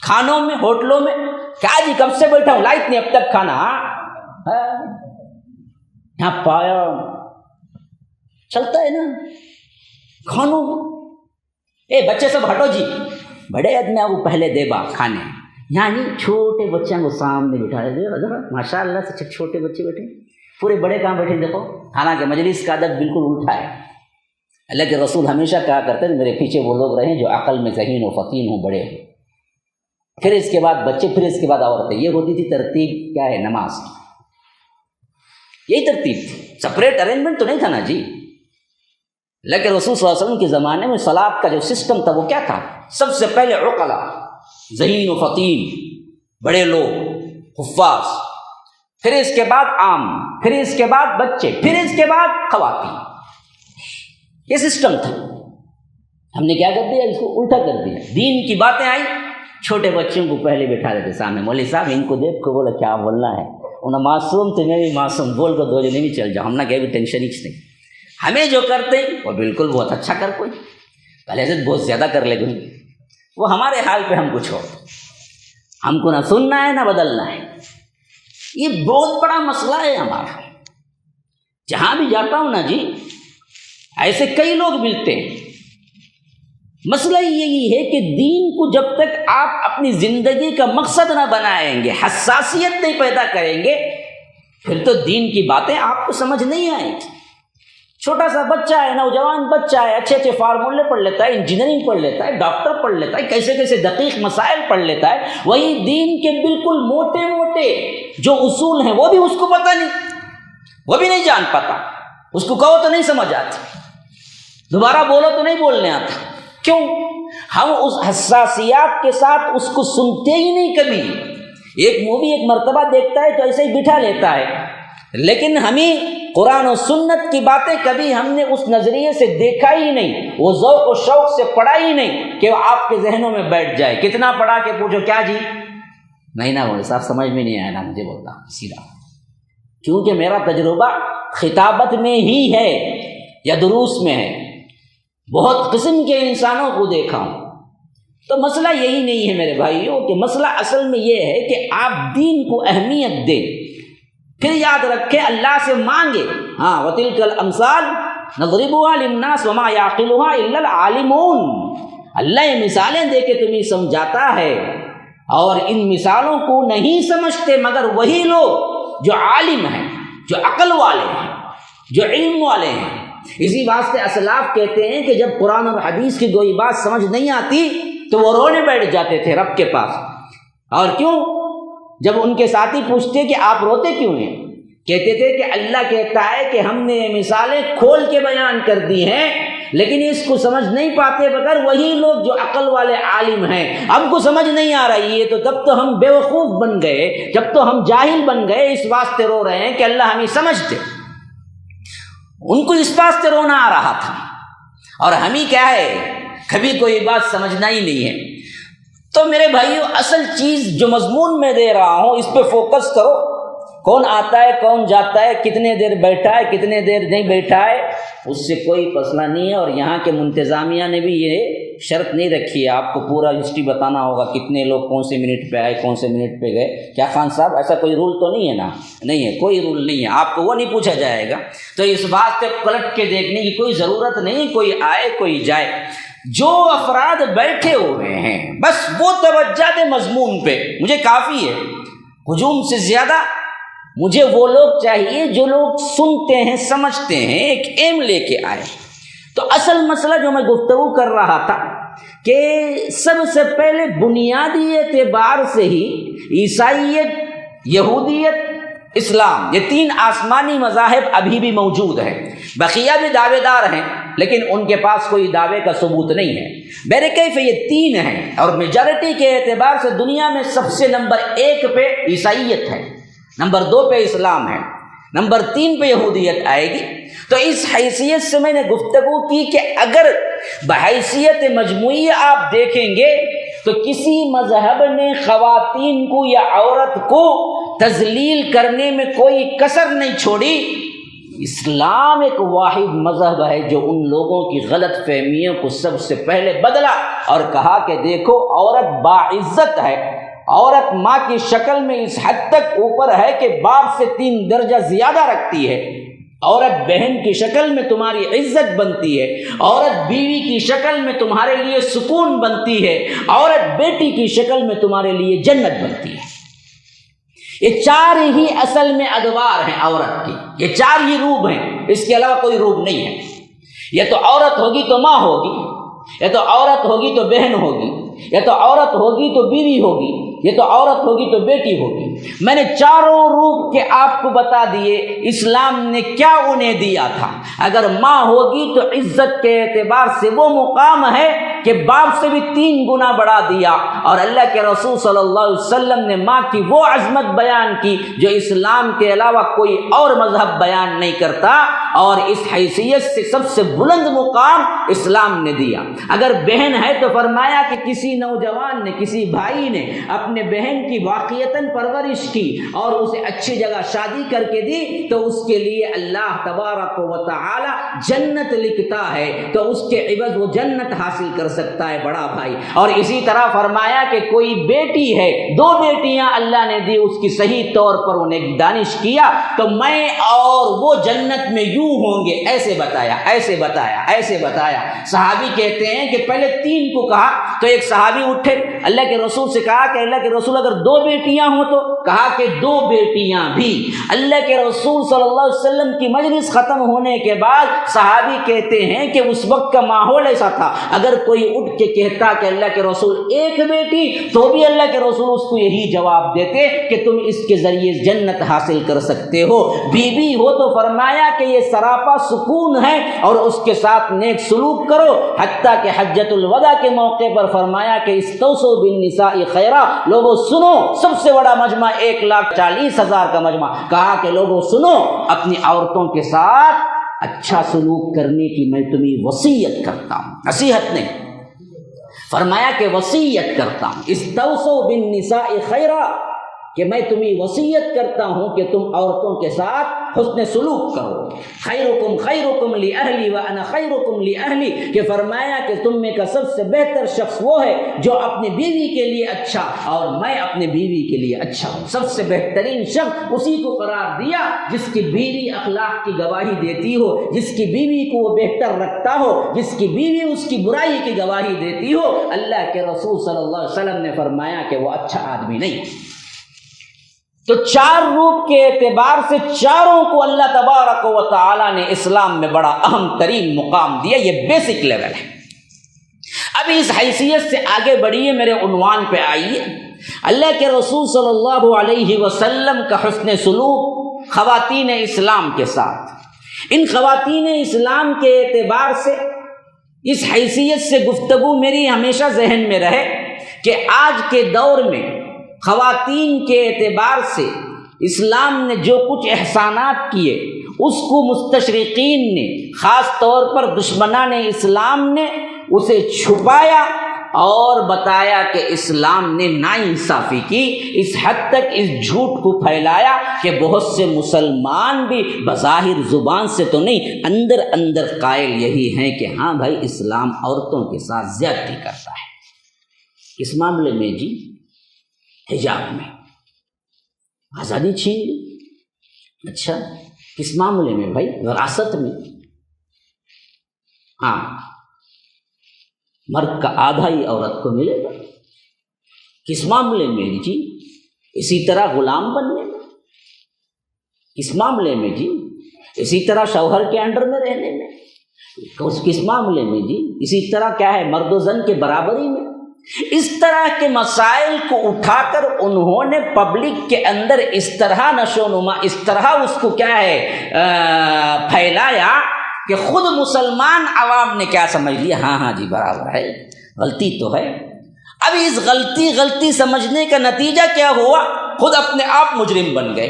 کھانوں میں، ہوٹلوں میں، کیا جی کب سے بیٹھا ہوں، لائٹ نہیں اب تک کھانا، یہاں پایا چلتا ہے نا کھانوں میں۔ اے بچے سب ہٹو جی، بڑے آدمی کو پہلے دے با کھانے، یہاں نہیں چھوٹے بچوں کو سامنے بٹھا دے، ماشاء اللہ سے چھوٹے بچے بیٹھے، پورے بڑے کہاں بیٹھے دیکھو۔ حالانکہ مجلس کا ادب بالکل الٹا ہے، اللہ کے رسول ہمیشہ کہا کرتے ہیں میرے پیچھے وہ لوگ رہیں جو عقل میں ذہین و فطین ہوں، بڑے ہوں، پھر اس کے بعد بچے، پھر اس کے بعد عورتیں۔ یہ ہوتی تھی ترتیب کیا ہے نماز کی، یہی ترتیب تھی، سپریٹ ارینجمنٹ تو نہیں تھا نا جی۔ لیکن رسول صلی اللہ علیہ وسلم کے زمانے میں صلاۃ کا جو سسٹم تھا وہ کیا تھا، سب سے پہلے عقلاء، ذہین و فطین، بڑے لوگ، حفاظ، پھر اس کے بعد عام، پھر اس کے بعد بچے، پھر اس کے بعد خواتین، یہ سسٹم تھا۔ ہم نے کیا کر دیا، اس کو الٹا کر دیا، دین کی باتیں آئی چھوٹے بچوں کو پہلے بٹھا دیتے سامنے، مولوی صاحب ان کو دیکھ کو بولا کیا بولنا ہے، انہیں معصوم تو میں بھی معصوم، بول کو 2 جنے بھی چل جاؤ، ہم نہ کہ بھی ٹینشن ہی نہیں، ہمیں جو کرتے وہ بالکل بہت اچھا کر کوئی، پہلے سے بہت زیادہ کر لے کوئی، وہ ہمارے حال پہ ہم کو چھوڑ، ہم کو نہ سننا ہے نہ بدلنا ہے۔ یہ بہت بڑا مسئلہ ہے ہمارا، جہاں بھی جاتا ہوں نا جی ایسے کئی لوگ ملتے ہیں۔ مسئلہ یہی ہے کہ دین کو جب تک آپ اپنی زندگی کا مقصد نہ بنائیں گے، حساسیت نہیں پیدا کریں گے، پھر تو دین کی باتیں آپ کو سمجھ نہیں آئیں گی۔ چھوٹا سا بچہ ہے، نوجوان بچہ ہے، اچھے فارمولے پڑھ لیتا ہے، انجینئرنگ پڑھ لیتا ہے، ڈاکٹر پڑھ لیتا ہے، کیسے دقیق مسائل پڑھ لیتا ہے، وہی دین کے بالکل موٹے جو اصول ہیں وہ بھی اس کو پتہ نہیں، وہ بھی نہیں جان پاتا، اس کو کہو تو نہیں سمجھ آتی، دوبارہ بولو تو نہیں بولنے آتا۔ کیوں؟ ہم اس حساسیات کے ساتھ اس کو سنتے ہی نہیں کبھی۔ ایک مووی ایک مرتبہ دیکھتا ہے تو ایسے ہی بٹھا لیتا ہے، لیکن ہمیں قرآن و سنت کی باتیں کبھی ہم نے اس نظریے سے دیکھا ہی نہیں، وہ ذوق و شوق سے پڑھا ہی نہیں کہ وہ آپ کے ذہنوں میں بیٹھ جائے۔ کتنا پڑھا کہ پوچھو کیا جی، نہیں نہ بولے صاحب سمجھ میں نہیں آیا نا، مجھے بولتا سیدھا، کیونکہ میرا تجربہ خطابت میں ہی ہے یا دروس میں ہے، بہت قسم کے انسانوں کو دیکھا ہوں۔ تو مسئلہ یہی نہیں ہے میرے بھائیوں، کہ مسئلہ اصل میں یہ ہے کہ آپ دین کو اہمیت دیں، پھر یاد رکھیں اللہ سے مانگے، ہاں وَتِلْكَ الْأَمْثَالُ نَضْرِبُهَا لِلنَّاسِ وَمَا يَعْقِلُهَا إِلَّا الْعَالِمُونَ۔ اللہ یہ مثالیں دے کے تمہیں سمجھاتا ہے، اور ان مثالوں کو نہیں سمجھتے مگر وہی لوگ جو عالم ہیں، جو عقل والے ہیں، جو علم والے ہیں۔ اسی واسطے اسلاف کہتے ہیں کہ جب قرآن اور حدیث کی کوئی بات سمجھ نہیں آتی تو وہ رونے بیٹھ جاتے تھے رب کے پاس۔ اور کیوں؟ جب ان کے ساتھی پوچھتے کہ آپ روتے کیوں ہیں، کہتے تھے کہ اللہ کہتا ہے کہ ہم نے مثالیں کھول کے بیان کر دی ہیں، لیکن اس کو سمجھ نہیں پاتے مگر وہی لوگ جو عقل والے عالم ہیں۔ ہم کو سمجھ نہیں آ رہی ہے تو تب تو ہم بیوقوف بن گئے، جب تو ہم جاہل بن گئے، اس واسطے رو رہے ہیں کہ اللہ ہمیں سمجھ دے۔ ان کو اس واسطے رونا آ رہا تھا، اور ہمیں کیا ہے کبھی کوئی بات سمجھنا ہی نہیں ہے۔ تو میرے بھائیو اصل چیز جو مضمون میں دے رہا ہوں اس پہ فوکس کرو کون آتا ہے کون جاتا ہے، کتنے دیر بیٹھا ہے کتنے دیر نہیں بیٹھا ہے، اس سے کوئی مسئلہ نہیں ہے۔ اور یہاں کے منتظامیہ نے بھی یہ شرط نہیں رکھی ہے آپ کو پورا ہسٹری بتانا ہوگا کتنے لوگ کون سے منٹ پہ آئے کون سے منٹ پہ گئے۔ کیا خان صاحب ایسا کوئی رول تو نہیں ہے نا؟ نہیں ہے، کوئی رول نہیں ہے، آپ کو وہ نہیں پوچھا جائے گا۔ تو اس بات پہ پلٹ کے دیکھنے کی کوئی ضرورت نہیں، کوئی آئے کوئی جائے۔ جو افراد بیٹھے ہوئے ہیں بس وہ توجہ دے مضمون پہ، مجھے کافی ہے۔ ہجوم سے زیادہ مجھے وہ لوگ چاہیے جو لوگ سنتے ہیں سمجھتے ہیں، ایک ایم لے کے آئے۔ تو اصل مسئلہ جو میں گفتگو کر رہا تھا کہ سب سے پہلے بنیادی اعتبار سے ہی عیسائیت، یہودیت، اسلام، یہ تین آسمانی مذاہب ابھی بھی موجود ہیں۔ بقیہ بھی دعوے دار ہیں لیکن ان کے پاس کوئی دعوے کا ثبوت نہیں ہے۔ بہرکیف یہ تین ہیں، اور میجارٹی کے اعتبار سے دنیا میں سب سے نمبر 1 پہ عیسائیت ہے، نمبر 2 پہ اسلام ہے، نمبر 3 پہ یہودیت آئے گی۔ تو اس حیثیت سے میں نے گفتگو کی کہ اگر بحیثیت مجموعی آپ دیکھیں گے تو کسی مذہب نے خواتین کو یا عورت کو تذلیل کرنے میں کوئی کسر نہیں چھوڑی۔ اسلام ایک واحد مذہب ہے جو ان لوگوں کی غلط فہمیوں کو سب سے پہلے بدلا اور کہا کہ دیکھو عورت باعزت ہے، عورت ماں کی شکل میں اس حد تک اوپر ہے کہ باپ سے 3 درجہ زیادہ رکھتی ہے، عورت بہن کی شکل میں تمہاری عزت بنتی ہے، عورت بیوی کی شکل میں تمہارے لیے سکون بنتی ہے، عورت بیٹی کی شکل میں تمہارے لیے جنت بنتی ہے۔ یہ 4 ہی اصل میں ادوار ہیں عورت کی، یہ 4 ہی روپ ہیں، اس کے علاوہ کوئی روپ نہیں ہے۔ یا تو عورت ہوگی تو ماں ہوگی، یا تو عورت ہوگی تو بہن ہوگی، یا تو عورت ہوگی تو بیوی ہوگی، یہ تو عورت ہوگی تو بیٹی ہوگی۔ میں نے 4 روپ کے آپ کو بتا دیے، اسلام نے کیا انہیں دیا تھا۔ اگر ماں ہوگی تو عزت کے اعتبار سے وہ مقام ہے کہ باپ سے بھی 3 گنا بڑھا دیا، اور اللہ کے رسول صلی اللہ علیہ وسلم نے ماں کی وہ عظمت بیان کی جو اسلام کے علاوہ کوئی اور مذہب بیان نہیں کرتا، اور اس حیثیت سے سب سے بلند مقام اسلام نے دیا۔ اگر بہن ہے تو فرمایا کہ کسی نوجوان نے، کسی بھائی نے اپنے بہن کی واقعتاً پرورش کی اور اسے اچھی جگہ شادی کر کے دی تو اس کے لیے اللہ تبارک و تعالی جنت لکھتا ہے، تو اس کے عوض وہ جنت حاصل کر سکتا ہے بڑا بھائی۔ اور اسی طرح فرمایا کہ کوئی بیٹی ہے، 2 بیٹیاں اللہ نے دی، اس کی صحیح طور پر انہیں دانش کیا تو میں اور وہ جنت میں یوں ہوں گے، ایسے بتایا ایسے بتایا ایسے بتایا۔ صحابی کہتے ہیں کہ پہلے 3 کو کہا تو ایک صحابی اٹھے، اللہ کے رسول سے کہا کہ اللہ کے رسول اگر 2 بیٹیاں ہوں تو؟ کہا کہ 2 بیٹیاں بھی۔ اللہ کے رسول صلی اللہ علیہ وسلم کی مجلس ختم ہونے کے بعد صحابی کہتے ہیں کہ اس وقت کا ماحول ایسا تھا، اگر کوئی اٹھ کے کہتا کہ اللہ کے رسول 1 بیٹی تو بھی اللہ کے رسول اس کو یہی جواب دیتے کہ تم اس کے ذریعے جنت حاصل کر سکتے ہو۔ بیوی ہو تو فرمایا کہ یہ سراپا سکون ہے اور اس کے ساتھ نیک سلوک کرو، حتیٰ کہ حجۃ الوداع کے موقع پر فرمایا کہ استوصوا بالنساء خیرا، لوگوں سنو، سب سے بڑا مجمع 1,40,000 کا مجمع، کہا کہ لوگوں سنو، اپنی عورتوں کے ساتھ اچھا سلوک کرنے کی میں تمہیں وصیت کرتا ہوں، نصیحت نہیں، فرمایا کہ وصیت کرتا ہوں، استوصوا بالنساء خیرا، کہ میں تمہیں وصیت کرتا ہوں کہ تم عورتوں کے ساتھ حسن سلوک کرو۔ خیرکم خیرکم لأہلی وانا خیرکم لأہلی، کہ فرمایا کہ تم میں کا سب سے بہتر شخص وہ ہے جو اپنی بیوی کے لیے اچھا اور میں اپنے بیوی کے لیے اچھا ہوں۔ سب سے بہترین شخص اسی کو قرار دیا جس کی بیوی اخلاق کی گواہی دیتی ہو، جس کی بیوی کو وہ بہتر رکھتا ہو، جس کی بیوی اس کی برائی کی گواہی دیتی ہو۔ اللہ کے رسول صلی اللہ علیہ وسلم نے فرمایا کہ وہ اچھا آدمی نہیں۔ تو 4 روپ کے اعتبار سے 4 کو اللہ تبارک و تعالی نے اسلام میں بڑا اہم ترین مقام دیا، یہ بیسک لیول ہے۔ اب اس حیثیت سے آگے بڑھیے، میرے عنوان پہ آئیے، اللہ کے رسول صلی اللہ علیہ وسلم کا حسن سلوک خواتین اسلام کے ساتھ۔ ان خواتین اسلام کے اعتبار سے اس حیثیت سے گفتگو میری ہمیشہ ذہن میں رہے کہ آج کے دور میں خواتین کے اعتبار سے اسلام نے جو کچھ احسانات کیے اس کو مستشرقین نے، خاص طور پر دشمنان اسلام نے اسے چھپایا اور بتایا کہ اسلام نے ناانصافی کی، اس حد تک اس جھوٹ کو پھیلایا کہ بہت سے مسلمان بھی بظاہر زبان سے تو نہیں، اندر اندر قائل یہی ہیں کہ ہاں بھائی اسلام عورتوں کے ساتھ زیادتی کرتا ہے۔ اس معاملے میں جی حجاب میں آزادی چھین لی۔ اچھا کس معاملے میں بھائی؟ وراثت میں۔ ہاں مرد کا آدھا ہی عورت کو ملے گا۔ کس معاملے میں جی؟ اسی طرح غلام بننے میں۔ کس معاملے میں جی؟ اسی طرح شوہر کے انڈر میں رہنے میں۔ کس معاملے میں جی؟ اسی طرح کیا ہے مرد و زن کے برابری میں۔ اس طرح کے مسائل کو اٹھا کر انہوں نے پبلک کے اندر اس طرح نشو و نما، اس طرح اس کو کیا ہے پھیلایا کہ خود مسلمان عوام نے کیا سمجھ لیا، ہاں جی برابر ہے، غلطی تو ہے۔ اب اس غلطی سمجھنے کا نتیجہ کیا ہوا؟ خود اپنے آپ مجرم بن گئے،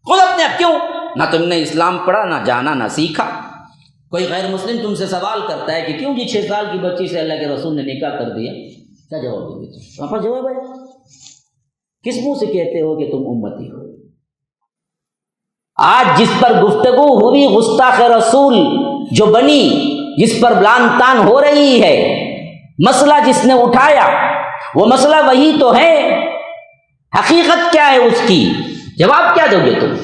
خود اپنے آپ۔ کیوں؟ نہ تم نے اسلام پڑھا، نہ جانا، نہ سیکھا۔ کوئی غیر مسلم تم سے سوال کرتا ہے کہ کیوں جی 6 سال کی بچی سے اللہ کے رسول نے نکاح کر دیا، کیا جواب دو گے؟ وہاں پر جواب ہے کس منہ سے کہتے ہو کہ تم امتی ہو؟ آج جس پر گفتگو ہوئی گستاخ رسول جو بنی، جس پر بلان تان ہو رہی ہے، مسئلہ جس نے اٹھایا وہ مسئلہ وہی تو ہے، حقیقت کیا ہے اس کی؟ جواب کیا دو گے تم؟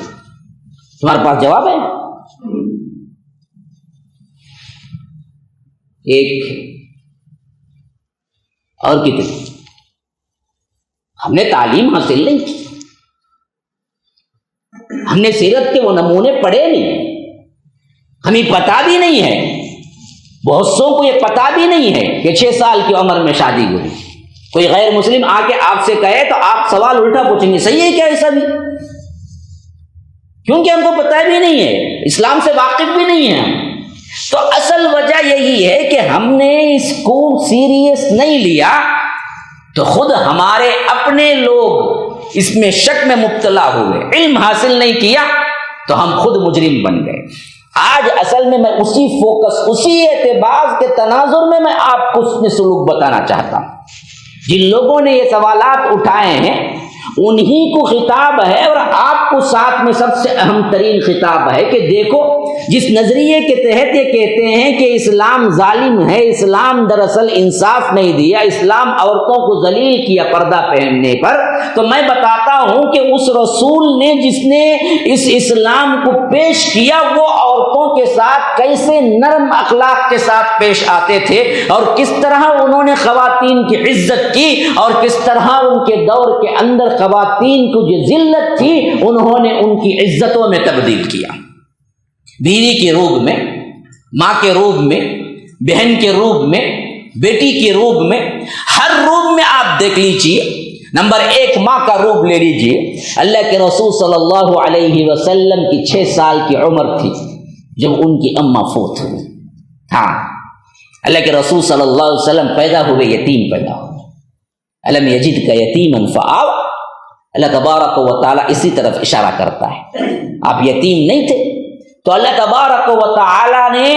تمہارے پاس جواب ہے؟ ایک اور کتنی ہم نے تعلیم حاصل نہیں کی، ہم نے سیرت کے وہ نمونے پڑھے نہیں، ہمیں پتہ بھی نہیں ہے، بہت سو کو یہ پتہ بھی نہیں ہے کہ 6 سال کی عمر میں شادی ہوئی۔ کوئی غیر مسلم آ کے آپ سے کہے تو آپ سوال الٹا پوچھیں گے، صحیح ہے کیا ایسا بھی؟ کیونکہ ہم کو پتہ بھی نہیں ہے، اسلام سے واقف بھی نہیں ہے ہم۔ تو اصل وجہ یہی ہے کہ ہم نے اس کو سیریس نہیں لیا، تو خود ہمارے اپنے لوگ اس میں شک میں مبتلا ہوئے، علم حاصل نہیں کیا تو ہم خود مجرم بن گئے۔ آج اصل میں اسی فوکس، اسی اعتبار کے تناظر میں آپ کو اس سلوک بتانا چاہتا ہوں۔ جن لوگوں نے یہ سوالات اٹھائے ہیں انہی کو خطاب ہے، اور آپ کو ساتھ میں سب سے اہم ترین خطاب ہے کہ دیکھو جس نظریے کے تحت یہ کہتے ہیں کہ اسلام ظالم ہے، اسلام دراصل انصاف نہیں دیا، اسلام عورتوں کو ذلیل کیا پردہ پہننے پر، تو میں بتاتا ہوں کہ اس رسول نے جس نے اس اسلام کو پیش کیا وہ عورتوں کے ساتھ کیسے نرم اخلاق کے ساتھ پیش آتے تھے، اور کس طرح انہوں نے خواتین کی عزت کی، اور کس طرح ان کے دور کے اندر خواتین کو جو ذلت تھی انہوں نے ان کی عزتوں میں تبدیل کیا۔ بیوی کے روپ میں، ماں کے روپ میں، بہن کے روپ میں، بیٹی کے روپ میں، ہر روپ میں آپ دیکھ لیجیے۔ نمبر 1 ماں کا روپ لے لیجیے۔ اللہ کے رسول صلی اللہ علیہ وسلم کی 6 سال کی عمر تھی جب ان کی اماں فوت ہوئی۔ ہاں اللہ کے رسول صلی اللہ علیہ وسلم پیدا ہوئے، یتیم پیدا ہوئے۔ الم یجد کا یتیما فآویٰ، اللہ تبارک و تعالیٰ اسی طرف اشارہ کرتا ہے، آپ یتیم نہیں تھے، تو اللہ تبارک و تعالیٰ نے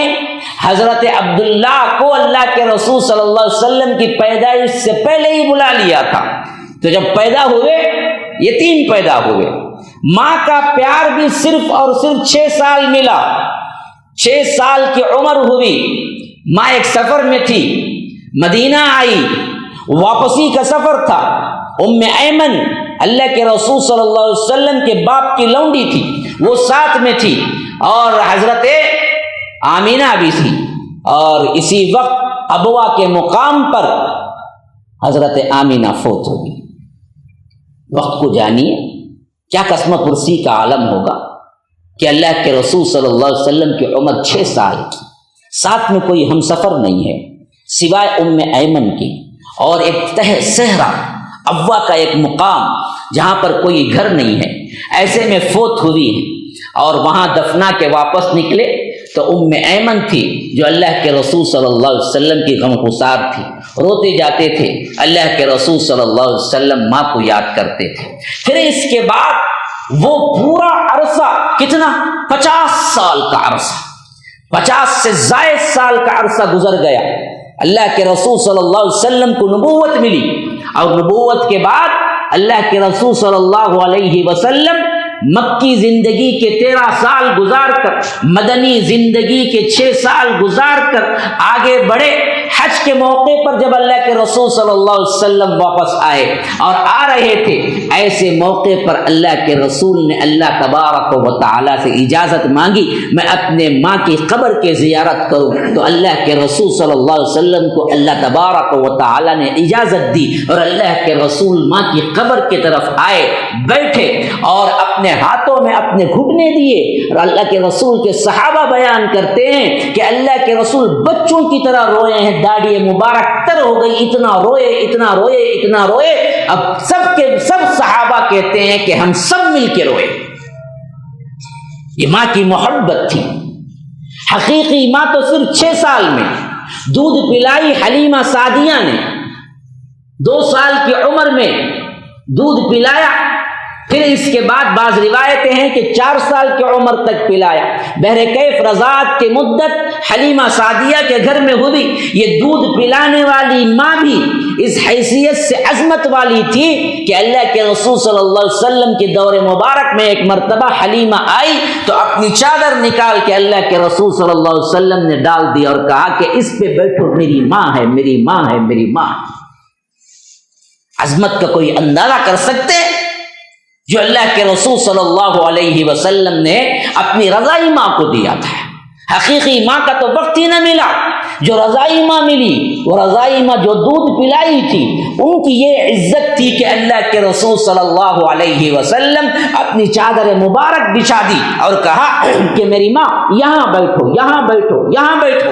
حضرت عبداللہ کو اللہ کے رسول صلی اللہ علیہ وسلم کی پیدائش سے پہلے ہی بلا لیا تھا۔ تو جب پیدا ہوئے یتیم پیدا ہوئے، ماں کا پیار بھی صرف اور صرف 6 سال ملا۔ 6 سال کی عمر ہوئی، ماں ایک سفر میں تھی، مدینہ آئی، واپسی کا سفر تھا۔ ام ایمن اللہ کے رسول صلی اللہ علیہ وسلم کے باپ کی لونڈی تھی، وہ ساتھ میں تھی، اور حضرت آمینہ بھی تھی، اور اسی وقت ابوا کے مقام پر حضرت آمینہ فوت ہوگی۔ وقت کو جانیے کیا قسم پرسی کا عالم ہوگا کہ اللہ کے رسول صلی اللہ علیہ وسلم کی عمر 6 سال کی، ساتھ میں کوئی ہم سفر نہیں ہے سوائے ام ایمن کی، اور ایک تہ صحرا ابوا کا ایک مقام جہاں پر کوئی گھر نہیں ہے، ایسے میں فوت ہوئی ہے، اور وہاں دفنا کے واپس نکلے تو ام ایمن تھی جو اللہ کے رسول صلی اللہ علیہ وسلم کی غمگسار تھی، روتے جاتے تھے، اللہ کے رسول صلی اللہ علیہ وسلم ماں کو یاد کرتے تھے۔ پھر اس کے بعد وہ پورا عرصہ، کتنا؟ 50 سال کا عرصہ، 50 سے زائد سال کا عرصہ گزر گیا۔ اللہ کے رسول صلی اللہ علیہ وسلم کو نبوت ملی، اور نبوت کے بعد اللہ کے رسول صلی اللہ علیہ وسلم مکی زندگی کے 13 سال گزار کر، مدنی زندگی کے 6 سال گزار کر آگے بڑھے۔ حج کے موقع پر جب اللہ کے رسول صلی اللہ علیہ وسلم واپس آئے اور آ رہے تھے، ایسے موقع پر اللہ کے رسول نے اللہ تبارک و تعالیٰ سے اجازت مانگی میں اپنے ماں کی قبر کے زیارت کروں، تو اللہ کے رسول صلی اللہ علیہ وسلم کو اللہ تبارک و تعالیٰ نے اجازت دی، اور اللہ کے رسول ماں کی قبر کی طرف آئے، بیٹھے اور اپنے ہاتھوں میں اپنے گھٹنے دیے، اور اللہ کے رسول کے صحابہ بیان کرتے ہیں کہ اللہ کے رسول بچوں کی طرح روئے ہیں، داڑھی مبارک تر ہو گئی، اتنا روئے اتنا روئے اتنا روئے۔ اب سب صحابہ کہتے ہیں کہ ہم سب مل کے روئے۔ یہ ماں کی محبت تھی حقیقی۔ ماں تو صرف 6 سال میں دودھ پلائی حلیمہ سعدیہ نے، 2 سال کی عمر میں دودھ پلایا، پھر اس کے بعد بعض روایتیں ہیں کہ 4 سال کی عمر تک پلایا۔ بہرکیف رضاعت کی مدت حلیمہ سعدیہ کے گھر میں ہوئی۔ یہ دودھ پلانے والی ماں بھی اس حیثیت سے عظمت والی تھی کہ اللہ کے رسول صلی اللہ علیہ وسلم کے دور مبارک میں ایک مرتبہ حلیمہ آئی تو اپنی چادر نکال کے اللہ کے رسول صلی اللہ علیہ وسلم نے ڈال دی اور کہا کہ اس پہ بیٹھو، میری ماں ہے، میری ماں ہے، میری ماں ہے۔ عظمت کا کوئی اندازہ کر سکتے جو اللہ کے رسول صلی اللہ علیہ وسلم نے اپنی رضائی ماں کو دیا تھا۔ حقیقی ماں کا تو وقت ہی نہ ملا، جو رضائی ماں ملی، وہ رضائی ماں جو دودھ پلائی تھی، ان کی یہ عزت تھی کہ اللہ کے رسول صلی اللہ علیہ وسلم اپنی چادر مبارک بچھا دی اور کہا کہ میری ماں یہاں بیٹھو، یہاں بیٹھو، یہاں بیٹھو۔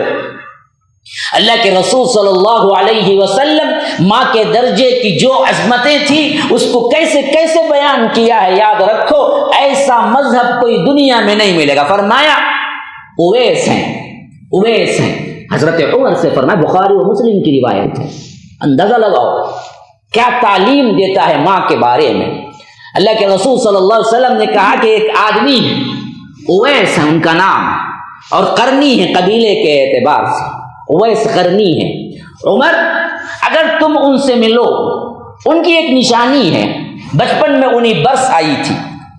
اللہ کے رسول صلی اللہ علیہ وسلم ماں کے درجے کی جو عظمتیں تھیں اس کو کیسے کیسے بیان کیا ہے، یاد رکھو ایسا مذہب کوئی دنیا میں نہیں ملے گا۔ فرمایا اویس ہیں حضرت عمر سے فرمایا، بخاری و مسلم کی روایت ہے، اندازہ لگاؤ کیا تعلیم دیتا ہے ماں کے بارے میں۔ اللہ کے رسول صلی اللہ علیہ وسلم نے کہا کہ ایک آدمی ہے، اویس ہے ان کا نام، اور قرنی ہے قبیلے کے اعتبار سے، اویس قرنی ہے۔ عمر اگر تم ان سے ملو، ان کی ایک نشانی ہے، بچپن میں انہیں برس آئی تھی،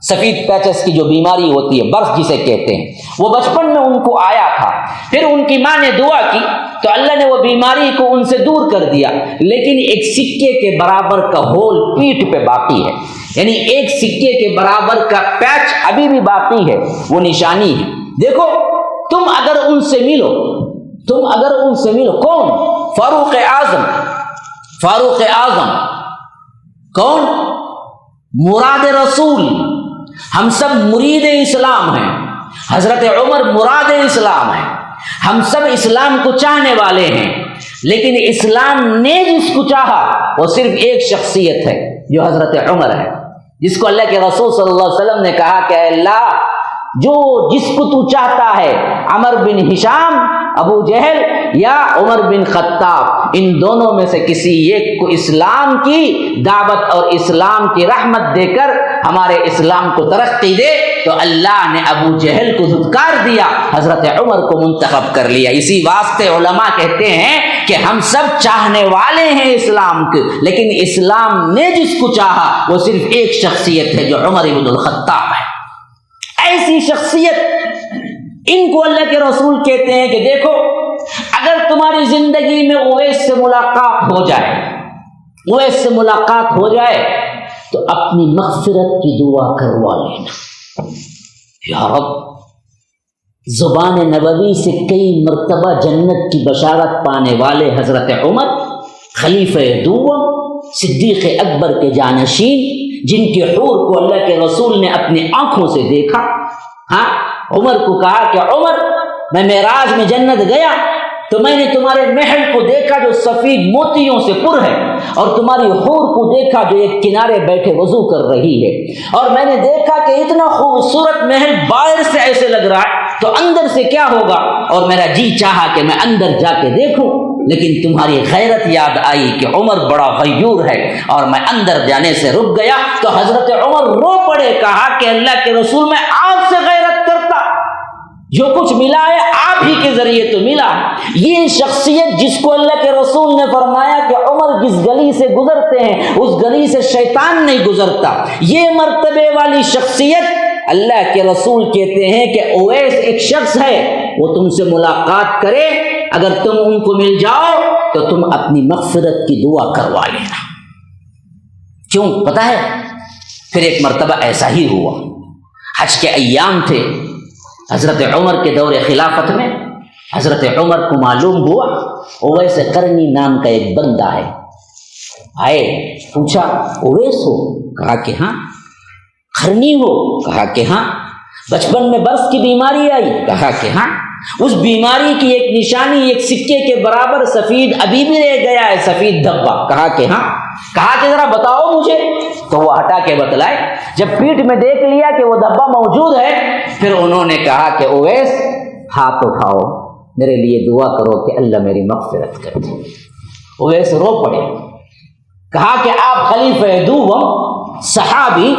سفید پیچس کی جو بیماری ہوتی ہے برس جسے کہتے ہیں، وہ بچپن میں ان کو آیا تھا، پھر ان کی ماں نے دعا کی تو اللہ نے وہ بیماری کو ان سے دور کر دیا، لیکن ایک سکے کے برابر کا ہول پیٹھ پہ باقی ہے، یعنی ایک سکے کے برابر کا پیچ ابھی بھی باقی ہے، وہ نشانی ہے۔ دیکھو تم اگر ان سے ملو کون؟ فاروق اعظم کون؟ مراد رسول۔ ہم سب مرید اسلام ہیں، حضرت عمر مراد اسلام ہے، ہم سب اسلام کو چاہنے والے ہیں، لیکن اسلام نے جس کو چاہا وہ صرف ایک شخصیت ہے جو حضرت عمر ہے، جس کو اللہ کے رسول صلی اللہ علیہ وسلم نے کہا کہ اے اللہ جو جس کو تو چاہتا ہے، عمر بن ہشام، ابو جہل یا عمر بن خطاب، ان دونوں میں سے کسی ایک کو اسلام کی دعوت اور اسلام کی رحمت دے کر ہمارے اسلام کو ترقی دے، تو اللہ نے ابو جہل کو دھتکار دیا، حضرت عمر کو منتخب کر لیا۔ اسی واسطے علماء کہتے ہیں کہ ہم سب چاہنے والے ہیں اسلام کے، لیکن اسلام نے جس کو چاہا وہ صرف ایک شخصیت ہے جو عمر بن الخطاب ہے۔ ایسی شخصیت ان کو اللہ کے رسول کہتے ہیں کہ دیکھو اگر تمہاری زندگی میں اویس سے ملاقات ہو جائے تو اپنی مغفرت کی دعا کروا لینا۔ یا رب، زبان نبوی سے کئی مرتبہ جنت کی بشارت پانے والے حضرت عمر، خلیفہ دوم، صدیق اکبر کے جانشین، جن کے حور کو اللہ کے رسول نے اپنی آنکھوں سے دیکھا، عمر کو کہا کہ عمر میں معراج میں جنت گیا تو میں نے تمہارے محل کو دیکھا جو سفید موتیوں سے پر ہے، اور تمہاری حور کو دیکھا جو ایک کنارے بیٹھے وضو کر رہی ہے، اور میں نے دیکھا کہ اتنا خوبصورت محل باہر سے ایسے لگ رہا ہے تو اندر سے کیا ہوگا، اور میرا جی چاہا کہ میں اندر جا کے دیکھوں، لیکن تمہاری غیرت یاد آئی کہ عمر بڑا غیور ہے اور میں اندر جانے سے رک گیا۔ تو حضرت عمر رو پڑے، کہا کہ اللہ کے رسول میں آپ سے غیرت کرتا، جو کچھ ملا ہے آپ ہی کے ذریعے تو ملا ہے۔ یہ شخصیت جس کو اللہ کے رسول نے فرمایا کہ عمر جس گلی سے گزرتے ہیں اس گلی سے شیطان نہیں گزرتا، یہ مرتبے والی شخصیت اللہ کے رسول کہتے ہیں کہ اویس ایک شخص ہے، وہ تم سے ملاقات کرے، اگر تم ان کو مل جاؤ تو تم اپنی مغفرت کی دعا کروا لینا۔ کیوں پتہ ہے؟ پھر ایک مرتبہ ایسا ہی ہوا، حج کے ایام تھے، حضرت عمر کے دور خلافت میں حضرت عمر کو معلوم ہوا اویس قرنی نام کا ایک بندہ ہے۔ آئے، پوچھا اویس ہو؟ کہا کہ ہاں۔ قرنی ہو؟ کہا کہ ہاں۔ بچپن میں برس کی بیماری آئی؟ کہا کہ ہاں۔ اس بیماری کی ایک نشانی ایک سکے کے برابر سفید ابھی بھی رہ گیا ہے، سفید دھبا؟ کہا کہ ہاں۔ کہا کہ ذرا بتاؤ مجھے، تو وہ ہٹا کے بتلائے۔ جب پیٹھ میں دیکھ لیا کہ وہ دھبا موجود ہے، پھر انہوں نے کہا کہ اویس ہاتھ اٹھاؤ، میرے لیے دعا کرو کہ اللہ میری مغفرت کر دے۔ اویس رو پڑے، کہا کہ آپ خلیفہ دوم، صحابی،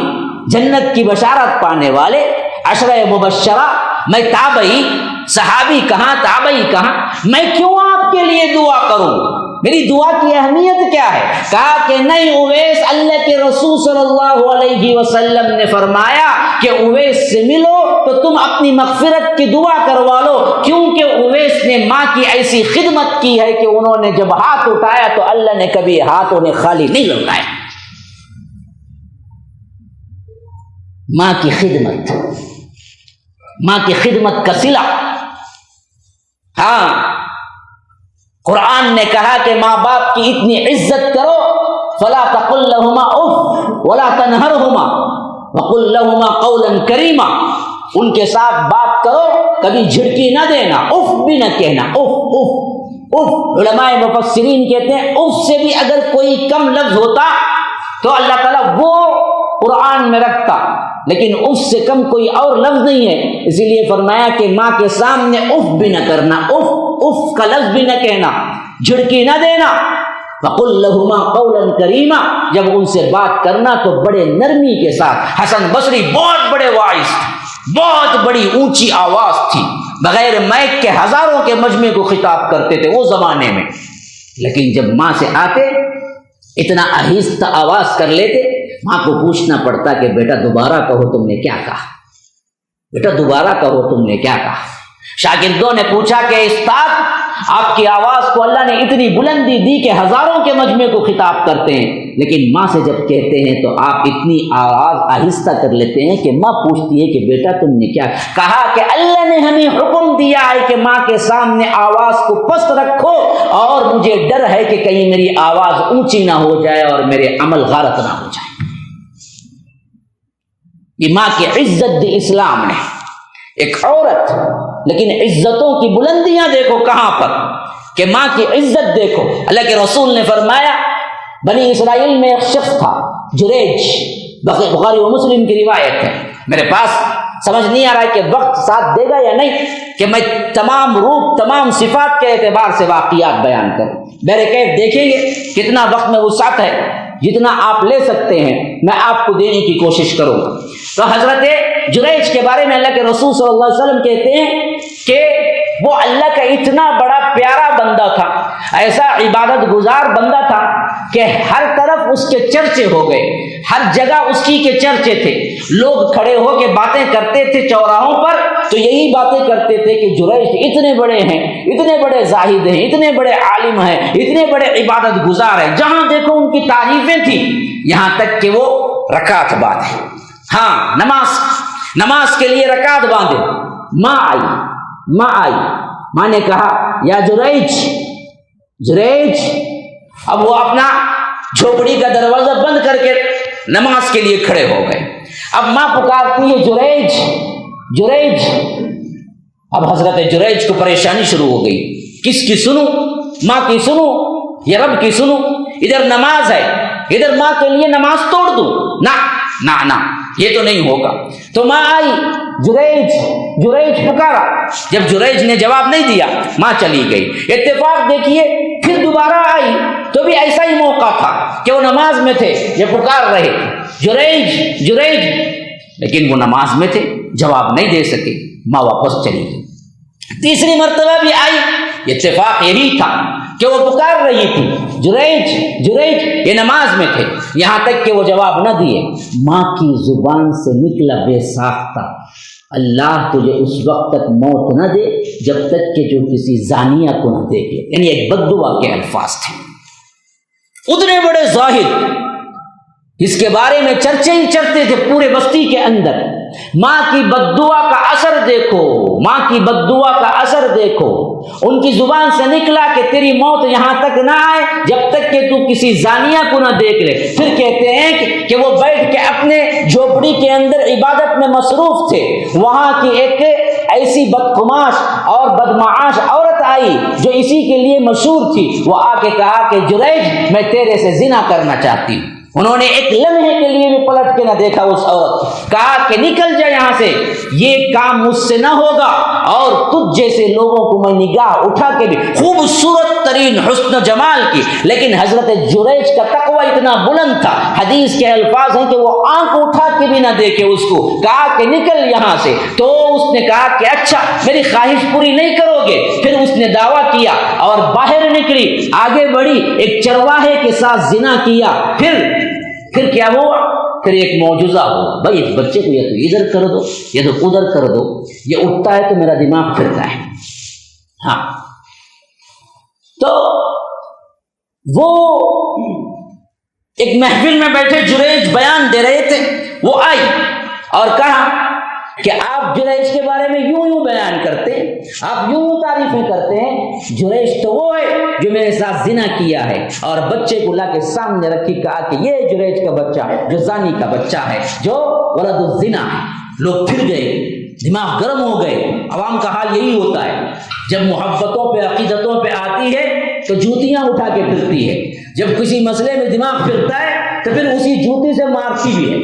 جنت کی بشارت پانے والے، عشرہ مبشرہ، میں تابعی، صحابی کہاں تابعی کہاں، میں کیوں آپ کے لیے دعا کروں؟ میری دعا کی اہمیت کیا ہے؟ کہا کہ نہیں اویس، اللہ کے رسول صلی اللہ علیہ وسلم نے فرمایا کہ اویس سے ملو تو تم اپنی مغفرت کی دعا کروا لو، کیونکہ اویس نے ماں کی ایسی خدمت کی ہے کہ انہوں نے جب ہاتھ اٹھایا تو اللہ نے کبھی ہاتھ انہیں خالی نہیں لوٹایا۔ ماں کی خدمت، ماں کی خدمت کا صلہ۔ ہاں، قرآن نے کہا کہ ماں باپ کی اتنی عزت کرو، فلا تقل لهما اف ولا تنهرهما وقل لهما قولا کریما، ان کے ساتھ بات کرو، کبھی جھڑکی نہ دینا، اف بھی نہ کہنا، اف اف اف۔ علماء مفسرین کہتے ہیں اف سے بھی اگر کوئی کم لفظ ہوتا تو اللہ تعالیٰ وہ قرآن میں رکھتا، لیکن اف سے کم کوئی اور لفظ نہیں ہے، اسی لیے فرمایا کہ ماں کے سامنے اف بھی نہ کرنا، اف اف کا لفظ بھی نہ کہنا، جھڑکی نہ دینا۔ وَقُلْ لَهُمَا قَوْلًا كَرِيمًا، جب ان سے بات کرنا تو بڑے نرمی کے ساتھ۔ حسن بصری بہت بڑے واعظ تھے، بہت بڑی اونچی آواز تھی، بغیر مائک کے ہزاروں کے مجمع کو خطاب کرتے تھے وہ زمانے میں، لیکن جب ماں سے آتے اتنا آہستہ آواز کر لیتے، ماں کو پوچھنا پڑتا کہ بیٹا دوبارہ کہو تم نے کیا کہا، بیٹا دوبارہ کہو تم نے کیا کہا۔ شاگردوں نے پوچھا کہ استاد، آپ کی آواز کو اللہ نے اتنی بلندی دی کہ ہزاروں کے مجمع کو خطاب کرتے ہیں، لیکن ماں سے جب کہتے ہیں تو آپ اتنی آواز آہستہ کر لیتے ہیں کہ ماں پوچھتی ہے کہ بیٹا تم نے کیا کہا؟ کہ اللہ نے ہمیں حکم دیا ہے کہ ماں کے سامنے آواز کو پست رکھو، اور مجھے ڈر ہے کہ کہیں میری آواز اونچی نہ ہو جائے اور میرے عمل غارت نہ ہو جائے۔ یہ ماں کی عزت دی اسلام نے۔ ایک عورت، لیکن عزتوں کی بلندیاں دیکھو کہاں پر، کہ ماں کی عزت دیکھو۔ اللہ کے رسول نے فرمایا بنی اسرائیل میں ایک شخص تھا جریج، بخاری و مسلم کی روایت ہے، میرے پاس سمجھ نہیں آ رہا ہے کہ وقت ساتھ دے گا یا نہیں کہ میں تمام روپ تمام صفات کے اعتبار سے واقعات بیان کروں۔ میرے کیف دیکھیں گے کتنا وقت میں وسعت ہے، جتنا آپ لے سکتے ہیں میں آپ کو دینے کی کوشش کروں گا۔ تو حضرت جریج کے بارے میں اللہ کے رسول صلی اللہ علیہ وسلم کہتے ہیں کہ وہ اللہ کا اتنا بڑا پیارا بندہ تھا، ایسا عبادت گزار بندہ تھا کہ ہر طرف اس کے چرچے ہو گئے، ہر جگہ اس کی کے چرچے تھے، لوگ کھڑے ہو کے باتیں کرتے تھے چوراہوں پر، تو یہی باتیں کرتے تھے کہ جریج اتنے بڑے ہیں، اتنے بڑے زاہد ہیں، اتنے بڑے عالم ہیں، اتنے بڑے عبادت گزار ہیں، جہاں دیکھو ان کی تعریفیں تھیں، یہاں تک کہ وہ رکعت باندھے۔ ہاں، نماز کے لیے رکعت باندھے۔ ماں آئی، ماں نے کہا یا جریج، اب وہ اپنا جھوپڑی کا دروازہ بند کر کے نماز کے لیے کھڑے ہو گئے۔ اب ماں پکارتی ہے جریج۔ اب حضرت جریج کو پریشانی شروع ہو گئی، کس کی سنوں؟ ماں کی سنوں یا رب کی سنوں؟ ادھر نماز ہے، ادھر ماں کے لیے نماز توڑ دوں؟ نہ، یہ تو نہیں ہوگا۔ تو ماں آئی، جریج پکارا، جب جریج نے جواب نہیں دیا ماں چلی گئی۔ اتفاق دیکھیے پھر دوبارہ آئی تو بھی ایسا ہی موقع تھا کہ وہ نماز میں تھے، یہ پکار رہے جریج، لیکن وہ نماز میں تھے، جواب نہیں دے سکے، ماں واپس چلی گئی۔ تیسری مرتبہ بھی آئی، اتفاق یہی تھا کہ وہ پکار رہی تھی جریج جریج، یہ نماز میں تھے، یہاں تک کہ وہ جواب نہ دیے۔ ماں کی زبان سے نکلا بے ساختہ، اللہ تجھے اس وقت تک موت نہ دے جب تک کہ جو کسی زانیہ کو نہ دیکھ لے، یعنی ایک بد دعا کے الفاظ تھے۔ اتنے بڑے زاہد، اس کے بارے میں چرچے ہی چرتے تھے پورے بستی کے اندر۔ ماں کی بد دعا کا اثر دیکھو، ماں کی بد دعا کا اثر دیکھو۔ ان کی زبان سے نکلا کہ تیری موت یہاں تک نہ آئے جب تک کہ تو کسی زانیہ کو نہ دیکھ لے۔ پھر کہتے ہیں کہ وہ بیٹھ کے اپنے جھوپڑی کے اندر عبادت میں مصروف تھے، وہاں کی ایک ایسی بدقماش اور بدمعاش عورت آئی جو اسی کے لیے مشہور تھی۔ وہ آ کے کہا کہ جریج میں تیرے سے زنا کرنا چاہتی ہوں۔ انہوں نے ایک لمحے کے لیے بھی پلٹ کے نہ دیکھا اس عورت، کہا کہ نکل جا یہاں سے، یہ کام مجھ سے نہ ہوگا، اور تجھ جیسے لوگوں کو میں نگاہ اٹھا کے بھی، خوبصورت ترین حسن و جمال کی، لیکن حضرت جریج کا تقوی اتنا بلند تھا، حدیث کے الفاظ ہیں کہ وہ آنکھ اٹھا کے بھی نہ دیکھے اس کو، کہا کہ نکل یہاں سے۔ تو اس نے کہا کہ اچھا میری خواہش پوری نہیں کرو گے؟ پھر اس نے دعویٰ کیا اور باہر نکلی، آگے بڑھی، ایک چرواہے کے ساتھ زنا کیا۔ پھر کیا ہوا؟ پھر ایک معجزہ ہوا، بھائی اس بچے کو یا تو ادھر کر دو یا تو ادھر کر دو، یہ اٹھتا ہے تو میرا دماغ پھرتا ہے۔ ہاں، تو وہ ایک محفل میں بیٹھے جریج بیان دے رہے تھے، وہ آئی اور کہا کہ آپ جریج کے بارے میں یوں بیان کرتے ہیں، آپ یوں تعریفیں کرتے ہیں، جریج تو وہ ہے جو میرے ساتھ زنا کیا ہے، اور بچے کو لا کے سامنے رکھی، کہا کہ یہ جریج کا بچہ ہے جو زانی کا بچہ ہے، جو ولد الزنا ہے۔ لوگ پھر گئے، دماغ گرم ہو گئے۔ عوام کا حال یہی ہوتا ہے، جب محبتوں پہ عقیدتوں پہ آتی ہے تو جوتیاں اٹھا کے پھرتی ہے، جب کسی مسئلے میں دماغ پھرتا ہے تو پھر اسی جوتی سے مارتی بھی ہے۔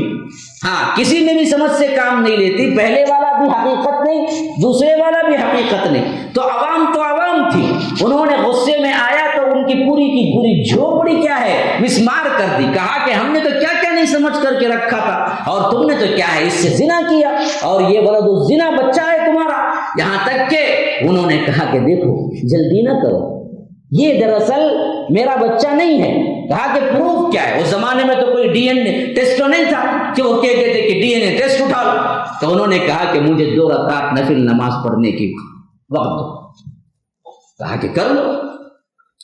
ہاں، کسی میں بھی سمجھ سے کام نہیں لیتی، پہلے والا بھی حقیقت نہیں، دوسرے والا بھی حقیقت نہیں۔ تو عوام تھی، انہوں نے غصے میں آیا تو ان کی پوری جھوپڑی کیا ہے مسمار کر دی، کہا کہ ہم نے تو کیا کیا نہیں سمجھ کر کے رکھا تھا، اور تم نے تو کیا ہے اس سے زنا کیا، اور یہ ولد الزنا بچہ ہے تمہارا۔ یہاں تک کہ انہوں نے کہا کہ دیکھو جلدی نہ کرو، یہ دراصل میرا بچہ نہیں ہے۔ کہا کہ پروف کیا ہے؟ اس زمانے میں تو کوئی ڈی این اے ٹیسٹ نہیں تھا کہ وہ کہتے تھے کہ ڈی این اے ٹیسٹ اٹھا لو۔ تو انہوں نے کہا کہ مجھے 2 رکعت نفل نماز پڑھنے کی وقت دو۔ کہا کہ کر لو۔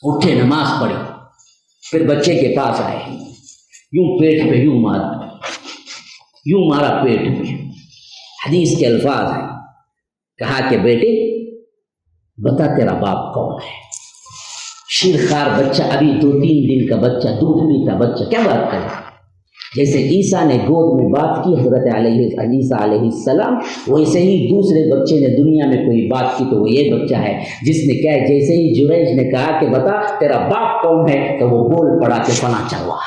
اٹھے، نماز پڑھی، پھر بچے کے پاس آئے، یوں پیٹ پہ یوں مارا پیٹ پہ۔ حدیث کے الفاظ ہیں، کہا کہ بیٹے بتا تیرا باپ کون ہے؟ شیرخوار بچہ، ابھی 2-3 دن کا بچہ، دودھ پیتا بچہ، کیا بات کرے؟ جیسے عیسیٰ نے گود میں بات کی حضرت عیسیٰ علیہ السلام، ویسے ہی دوسرے بچے نے دنیا میں کوئی بات کی تو وہ یہ بچہ ہے جس نے کہا، جیسے ہی جریج نے کہا کہ بتا تیرا باپ کون ہے، تو وہ بول پڑا کہ فلاں چرواہ۔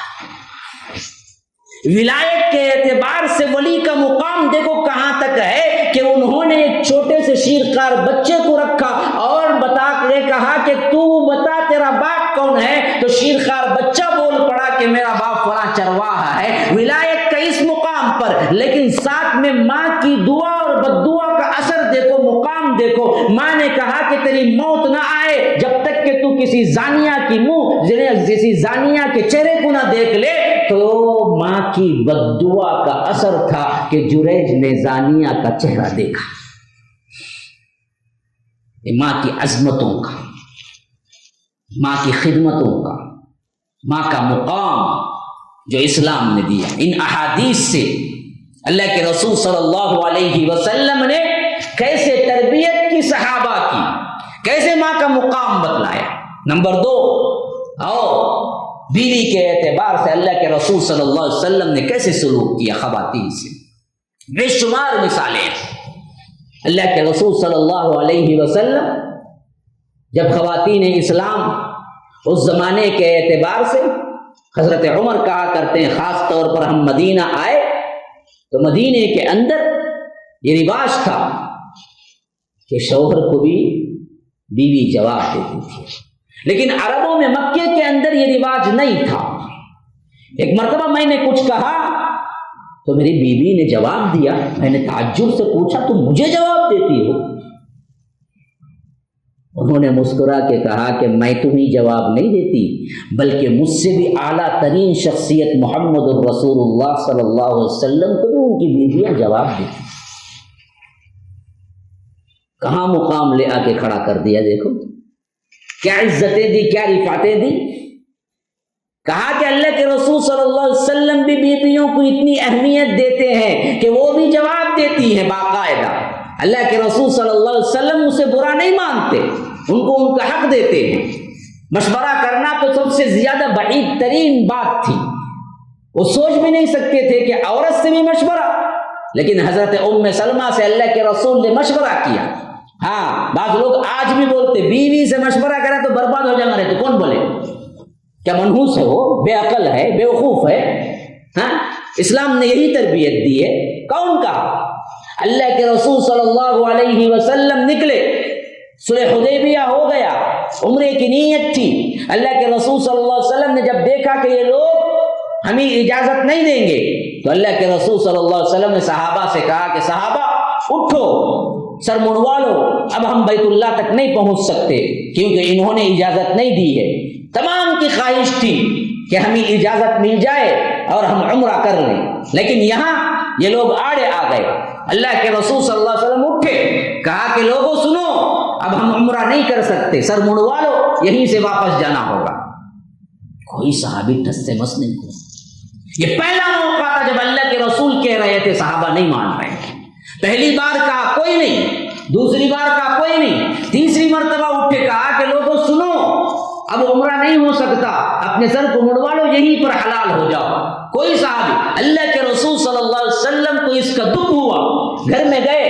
ولایت کے اعتبار سے ولی کا مقام دیکھو کہاں تک ہے کہ انہوں نے ایک چھوٹے سے شیرخوار بچے کو رکھا اور بتا کے کہا کہ تو بتا تیرا باپ کون ہے، تو شیرخوار بچہ بول پڑا کہ میرا باپ فلاں چرواہا ہے۔ ولایت کا اس مقام پر، لیکن ساتھ میں ماں کی دعا اور بد دعا کا اثر دیکھو، مقام دیکھو۔ ماں نے کہا کہ تیری موت نہ آئے جب تک کہ تو کسی زانیہ کی کسی زانیہ کے چہرے کو نہ دیکھ لے۔ تو ماں کی بد دعا کا اثر تھا کہ جریج نے زانیہ کا چہرہ دیکھا۔ ماں کی عظمتوں کا، ماں کی خدمتوں کا، ماں کا مقام جو اسلام نے دیا، ان احادیث سے اللہ کے رسول صلی اللہ علیہ وسلم نے کیسے تربیت کی صحابہ کی، کیسے ماں کا مقام بتلایا۔ نمبر 2، اور بیوی کے اعتبار سے اللہ کے رسول صلی اللہ علیہ وسلم نے کیسے سلوک کیا خواتین سے، بے شمار مثالیں۔ اللہ کے رسول صلی اللہ علیہ وسلم جب خواتین اسلام اس زمانے کے اعتبار سے، حضرت عمر کہا کرتے ہیں خاص طور پر ہم مدینہ آئے تو مدینے کے اندر یہ رواج تھا کہ شوہر کو بھی بیوی جواب دیتی تھی، لیکن عربوں میں مکے کے اندر یہ رواج نہیں تھا۔ ایک مرتبہ میں نے کچھ کہا تو میری بیوی نے جواب دیا، میں نے تعجب سے پوچھا تم مجھے جواب دیتی ہو؟ انہوں نے مسکرا کے کہا کہ میں تمہیں جواب نہیں دیتی بلکہ مجھ سے بھی اعلیٰ ترین شخصیت محمد الرسول اللہ صلی اللہ علیہ وسلم کو بھی ان کی بیویاں جواب دیتی. کہاں مقام لے آ کے کھڑا کر دیا، دیکھو کیا عزتیں دی، کیا رفعتیں دی. کہا کہ اللہ کے رسول صلی اللہ علیہ وسلم بھی بیویوں کو اتنی اہمیت دیتے ہیں کہ وہ بھی جواب دیتی ہیں باقاعدہ. اللہ کے رسول صلی اللہ علیہ وسلم اسے برا نہیں مانتے، ان کو ان کا حق دیتے ہیں. مشورہ کرنا تو سب سے زیادہ بعید ترین بات تھی، وہ سوچ بھی نہیں سکتے تھے کہ عورت سے بھی مشورہ. لیکن حضرت ام سلمہ سے اللہ کے رسول نے مشورہ کیا. ہاں بعض لوگ آج بھی بولتے بیوی سے مشورہ کرے تو برباد ہو جائیں گے. تو کون بولے؟ کیا منحوس ہے وہ؟ بے عقل ہے، بے وقوف ہے؟ ہاں اسلام نے یہی تربیت دی ہے. کون کہا؟ اللہ کے رسول صلی اللہ علیہ وسلم نکلے، صلح حدیبیہ ہو گیا، عمرے کی نیت تھی. اللہ کے رسول صلی اللہ علیہ وسلم نے جب دیکھا کہ یہ لوگ ہمیں اجازت نہیں دیں گے تو اللہ کے رسول صلی اللہ علیہ وسلم نے صحابہ سے کہا کہ صحابہ اٹھو، سر منڈوا لو، اب ہم بیت اللہ تک نہیں پہنچ سکتے کیونکہ انہوں نے اجازت نہیں دی ہے. تمام کی خواہش تھی کہ ہمیں اجازت مل جائے اور ہم عمرہ کر لیں، لیکن یہاں یہ لوگ آڑے آ گئے. اللہ کے رسول صلی اللہ علیہ وسلم اٹھے، کہا کہ لوگوں سنو، اب ہم عمرہ نہیں کر سکتے، سر منڈوا لو، یہیں سے واپس جانا ہوگا. کوئی صحابی ٹس سے مس نہیں ہوا. یہ پہلا موقع تھا جب اللہ کے رسول کہہ رہے تھے، صحابہ نہیں مان رہے. پہلی بار کہا کوئی نہیں، دوسری بار کہا کوئی نہیں، تیسری مرتبہ اٹھے کہا کہ لوگوں سنو، اب عمرہ نہیں ہو سکتا، اپنے سر کو مڑوا لو، یہیں پر حلال ہو جاؤ. کوئی صحابی، اللہ کے رسول صلی اللہ علیہ وسلم کو اس کا دکھ ہوا. گھر میں گئے،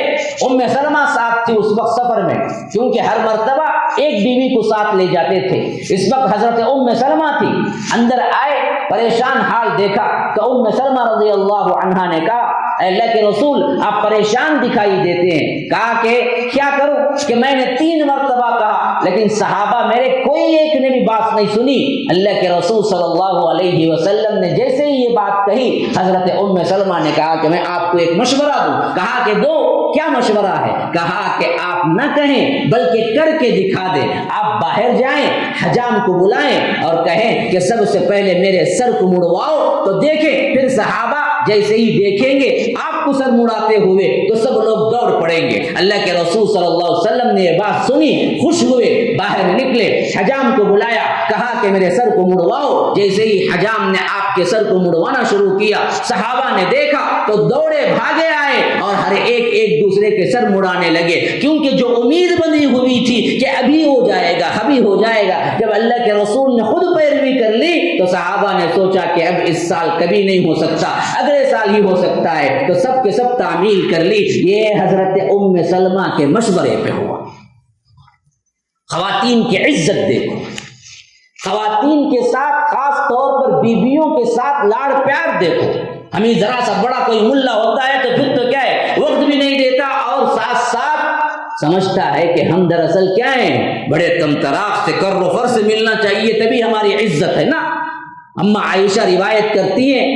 ام سلمہ ساتھ تھی اس وقت سفر میں، کیونکہ ہر مرتبہ ایک بیوی کو ساتھ لے جاتے تھے. اس وقت حضرت ام سلمہ تھی. اندر آئے، پریشان حال دیکھا تو ام سلمہ رضی اللہ عنہا نے کہا اے اللہ کے رسول آپ پریشان دکھائی دیتے ہیں. کہا کہ کیا کروں کہ میں نے 3 مرتبہ کہا لیکن صحابہ میرے کوئی ایک نے بھی بات نہیں سنی. اللہ کے رسول صلی اللہ علیہ وسلم نے جیسے ہی یہ بات کہی، حضرت ام سلمہ نے کہا کہ میں آپ کو ایک مشورہ دوں. کہا کہ دو. کیا مشورہ ہے؟ کہا کہ آپ نہ کہیں بلکہ کر کے دکھا دیں. آپ باہر جائیں، حجام کو بلائیں اور کہیں کہ سب سے پہلے میرے سر کو مڑواؤ تو دیکھیں. پھر صحابہ جیسے ہی دیکھیں گے آپ کو سر مڑاتے ہوئے تو سب لوگ دوڑ پڑیں گے. اللہ کے رسول صلی اللہ علیہ وسلم نے یہ بات سنی، خوش ہوئے، باہر نکلے، حجام کو بلایا، کہا کہ میرے سر کو مڑواؤ. جیسے ہی حجام نے آپ کے سر کو مڑوانا شروع کیا، صحابہ نے دیکھا تو دوڑے بھاگے آئے اور ہر ایک دوسرے کے سر مڑانے لگے، کیونکہ جو امید بنی ہوئی تھی کہ ابھی ہو جائے گا، ابھی ہو جائے گا، جب اللہ کے رسول نے خود پیروی کر لی تو صحابہ نے سوچا کہ اب اس سال کبھی نہیں ہو سکتا، اگلے سال ہی ہو سکتا ہے، تو سب کے سب تعمیل کر لی. یہ حضرت ام سلمہ کے مشورے پہ ہوا. خواتین کی عزت دیکھو، خواتین کے ساتھ خاص طور پر بیویوں کے ساتھ لاڑ پیار دیکھو. ہمیں ذرا سا بڑا کوئی ملا ہوتا ہے تو پھر تو کیا ہے، وقت بھی نہیں دیتا اور ساتھ ساتھ سمجھتا ہے کہ ہم دراصل کیا ہیں، بڑے کم طراق سے کر و فر سے ملنا چاہیے تبھی ہماری عزت ہے نا. اما عائشہ روایت کرتی ہیں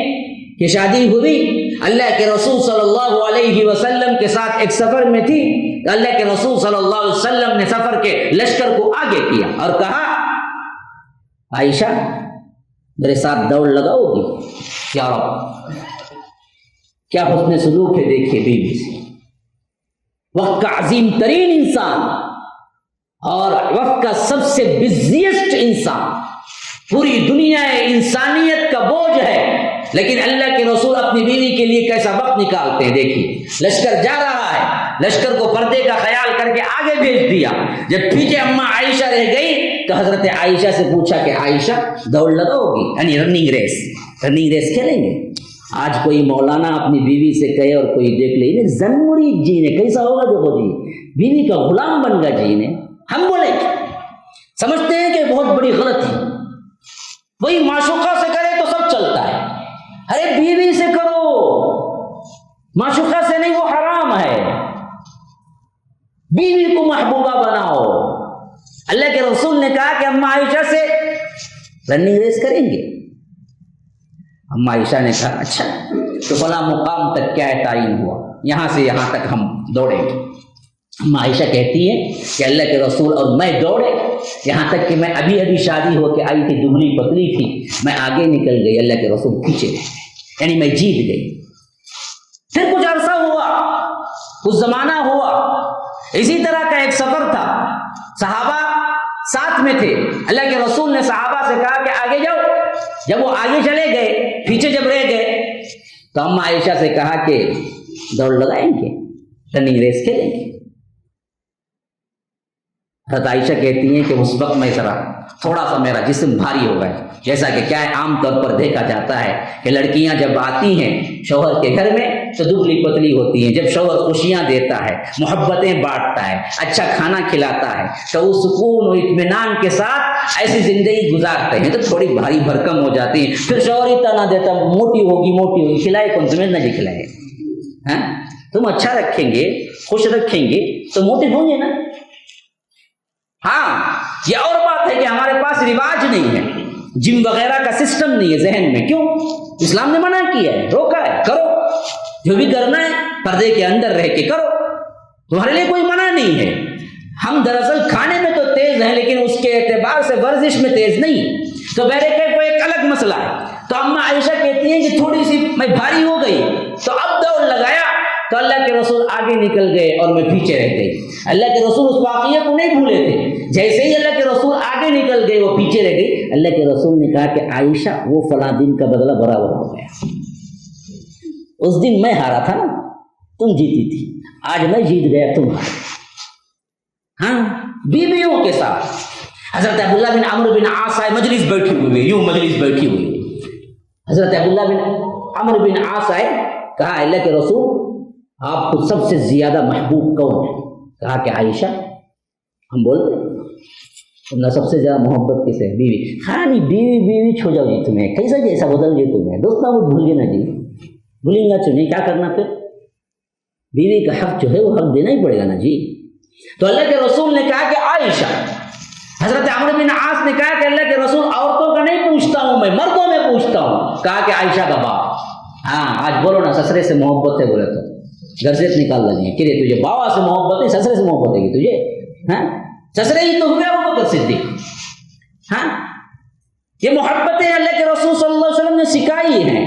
کہ شادی ہوئی، اللہ کے رسول صلی اللہ علیہ وسلم کے ساتھ ایک سفر میں تھی. اللہ کے رسول صلی اللہ علیہ وسلم نے سفر کے لشکر کو آگے کیا اور کہا عائشہ میرے ساتھ دوڑ لگاؤ گی؟ یا رب کیا حسن سلوک ہے، دیکھیے بیوی سے. وقت کا عظیم ترین انسان اور وقت کا سب سے بزیسٹ انسان، پوری دنیا انسانیت کا بوجھ ہے، لیکن اللہ کے رسول اپنی بیوی کے لیے کیسا وقت نکالتے ہیں. دیکھیے لشکر جا رہا ہے، لشکر کو پردے کا خیال کر کے آگے بھیج دیا. جب پیچھے اما عائشہ رہ گئی تو حضرت عائشہ سے پوچھا کہ عائشہ دوڑ لگاؤ گی، یعنی رننگ ریس کھیلیں گے. آج کوئی مولانا اپنی بیوی سے کہے اور کوئی دیکھ لے ضروری جینے کیسا ہوگا، دیکھو جی بیوی کا غلام بن گا جینے. ہم بولے سمجھتے ہیں کہ بہت بڑی غلط ہے. وہی معشوقہ سے کرے تو سب چلتا ہے، ارے بیوی سے کرو، معشوقہ سے نہیں، وہ حرام ہے. بیوی کو محبوبہ بناؤ. اللہ کے رسول نے کہا کہ اما عائشہ سے رننگ ریس کریں گے. اما عائشہ نے کہا اچھا تو فلاں مقام تک کیا تعین ہوا، یہاں سے یہاں تک ہم دوڑیں گے. عائشہ کہتی ہیں کہ اللہ کے رسول اور میں دوڑے، یہاں تک کہ میں ابھی ابھی شادی ہو کے آئی تھی، دبلی پتلی تھی، میں آگے نکل گئی، اللہ کے رسول پیچھے رہ گئے، یعنی میں جیت گئی۔ پھر کچھ عرصہ ہوا، کچھ زمانہ ہوا، اسی طرح کا ایک سفر تھا، صحابہ ساتھ میں تھے، اللہ کے رسول نے صحابہ سے کہا کہ آگے جاؤ، جب وہ آگے چلے گئے، پیچھے جب رہ گئے تو اما عائشہ سے کہا کہ دوڑ لگائیں گے، رننگ ریس کھیلیں گے۔ حضرت عائشہ کہتی ہیں کہ اس وقت میں ذرا تھوڑا سا میرا جسم بھاری ہو گیا، جیسا کہ کیا ہے عام طور پر دیکھا جاتا ہے کہ لڑکیاں جب آتی ہیں شوہر کے گھر میں تو دبلی پتلی ہوتی ہیں، جب شوہر خوشیاں دیتا ہے، محبتیں بانٹتا ہے، اچھا کھانا کھلاتا ہے تو وہ سکون اور اطمینان کے ساتھ ایسی زندگی گزارتے ہیں تو تھوڑی بھاری بھرکم ہو جاتی ہیں، پھر شوہر ہی تانا دیتا موٹی ہوگی کھلائے کون تمہیں نہ کھلائے، ہاں تم اچھا رکھیں گے، خوش رکھیں گے تو موٹے ہوں گے نا۔ ہاں یہ اور بات ہے کہ ہمارے پاس رواج نہیں ہے، جم وغیرہ کا سسٹم نہیں ہے ذہن میں، کیوں؟ اسلام نے منع کیا ہے، روکا ہے، کرو جو بھی کرنا ہے پردے کے اندر رہ کے کرو، تمہارے لیے کوئی منع نہیں ہے۔ ہم دراصل کھانے میں تو تیز ہیں لیکن اس کے اعتبار سے ورزش میں تیز نہیں، تو بہرکیف کوئی ایک الگ مسئلہ ہے۔ تو اما عائشہ کہتی ہیں کہ تھوڑی سی میں بھاری ہو گئی تو اب دوڑ لگایا تو اللہ کے رسول آگے نکل گئے اور میں پیچھے رہ گئی۔ اللہ کے رسول اس واقعے کو نہیں بھولے تھے، جیسے ہی اللہ کے رسول آگے نکل گئے وہ پیچھے رہ گئی۔ اللہ کے رسول نے کہا کہ عائشہ وہ فلاں دن کا بدلہ برابر ہو گیا، اس دن میں ہارا تھا نا، تم جیتی تھی، آج میں جیت گیا، تم ہارے۔ ہاں بیویوں کے ساتھ حضرت عبداللہ بن عمرو بن عاص آئے، مجلس بیٹھی ہوئی، یوں مجلس بیٹھی ہوئی، حضرت عبداللہ بن عمرو بن عاص آئے، کہا اللہ کے رسول آپ کو سب سے زیادہ محبوب کون ہے؟ کہا کہ عائشہ۔ ہم بولتے تم سب سے زیادہ محبت کس ہے؟ بیوی۔ ہاں نہیں بیوی چھو جاؤ جی، تمہیں کیسا جیسا بدل گئے تمہیں، دوست وہ بھول گئے نا جی، بھولیں گا چنیں کیا کرنا، پھر بیوی کا حق جو ہے وہ حق دینا ہی پڑے گا نا جی۔ تو اللہ کے رسول نے کہا کہ عائشہ۔ حضرت عمرو بن عاص نے کہا کہ اللہ کے رسول عورتوں کا نہیں پوچھتا ہوں میں، مردوں میں پوچھتا ہوں۔ کہا کہ عائشہ کا باپ۔ ہاں آج بولو نا سسرے سے محبت ہے، بولے تو گھر سے نکال دیجیے کہ تجھے بابا سے محبت ہے، سسرے سے محبت ہے گی تجھے، ہاں سسرے ہی تو ہوئے ابو بکر صدیق۔ ہاں یہ محبتیں اللہ کے رسول صلی اللہ علیہ وسلم نے سکھائی ہیں،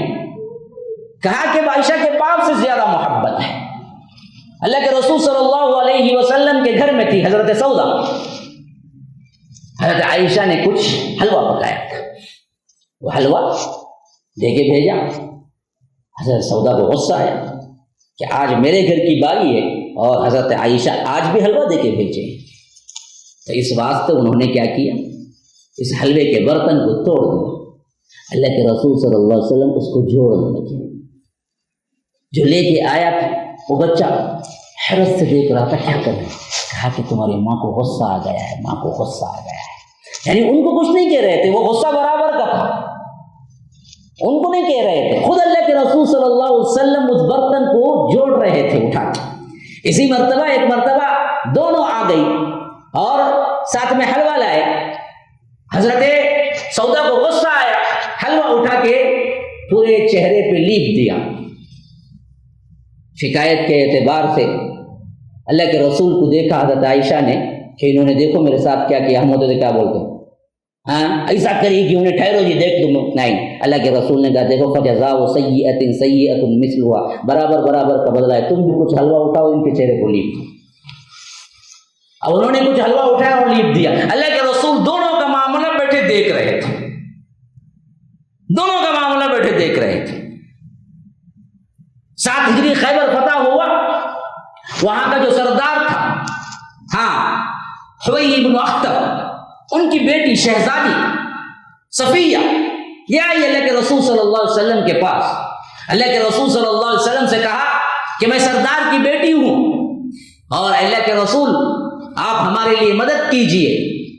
کہا کہ عائشہ کے باپ سے زیادہ محبت ہے۔ اللہ کے رسول صلی اللہ علیہ وسلم کے گھر میں تھی حضرت سودا، حضرت عائشہ نے کچھ حلوہ پکایا تھا، وہ حلوہ دے کے بھیجا، حضرت سودا کو غصہ آیا کہ آج میرے گھر کی باری ہے اور حضرت عائشہ آج بھی حلوہ دے کے بھیجے، تو اس واسطے انہوں نے کیا کیا، اس حلوے کے برتن کو توڑ دیا۔ اللہ کے رسول صلی اللہ علیہ وسلم اس کو جوڑنے لگے، جو لے کے آیا تھا وہ بچہ حیرت سے دیکھ رہا تھا کیا کر رہے، کہا کہ تمہاری ماں کو غصہ آ گیا ہے، ماں کو غصہ آ گیا ہے، یعنی ان کو کچھ نہیں کہہ رہے تھے، وہ غصہ برابر کا تھا، ان کو نہیں کہہ رہے تھے، خود اللہ کے رسول صلی اللہ علیہ وسلم اس برتن کو جوڑ رہے تھے اٹھا کے۔ اسی مرتبہ ایک مرتبہ دونوں آ گئی اور ساتھ میں حلوہ لائے، حضرت سودا کو غصہ آیا، حلوہ اٹھا کے پورے چہرے پہ لیپ دیا۔ شکایت کے اعتبار سے اللہ کے رسول کو دیکھا حضرت عائشہ نے کہ انہوں نے دیکھو میرے ساتھ کیا کیا، ہم ہوتے تو کیا بولتے، ہاں ایسا کری کہ انہیں ٹھہرو جی دیکھ تم، نہیں، اللہ کے رسول نے کہا دیکھو فجزاء سیئۃ سیئۃ مثلها، برابر برابر کا بدلہ ہے، تم بھی کچھ حلوہ اٹھاؤ ان کے چہرے کو لیپ۔ اب انہوں نے کچھ حلوہ اٹھایا اور لیپ دیا، اللہ کے رسول دونوں کا معاملہ بیٹھے دیکھ رہے تھے، دونوں کا معاملہ بیٹھے دیکھ رہے تھے۔ 7 ہجری خیبر فتح ہوا، وہاں کا جو سردار تھا، ہاں حوی بن اخطب، ان کی بیٹی شہزادی صفیہ یہ آئی اللہ کے رسول صلی اللہ علیہ وسلم کے پاس۔ اللہ کے رسول صلی اللہ علیہ وسلم سے کہا کہ میں سردار کی بیٹی ہوں اور اللہ کے رسول آپ ہمارے لیے مدد کیجئے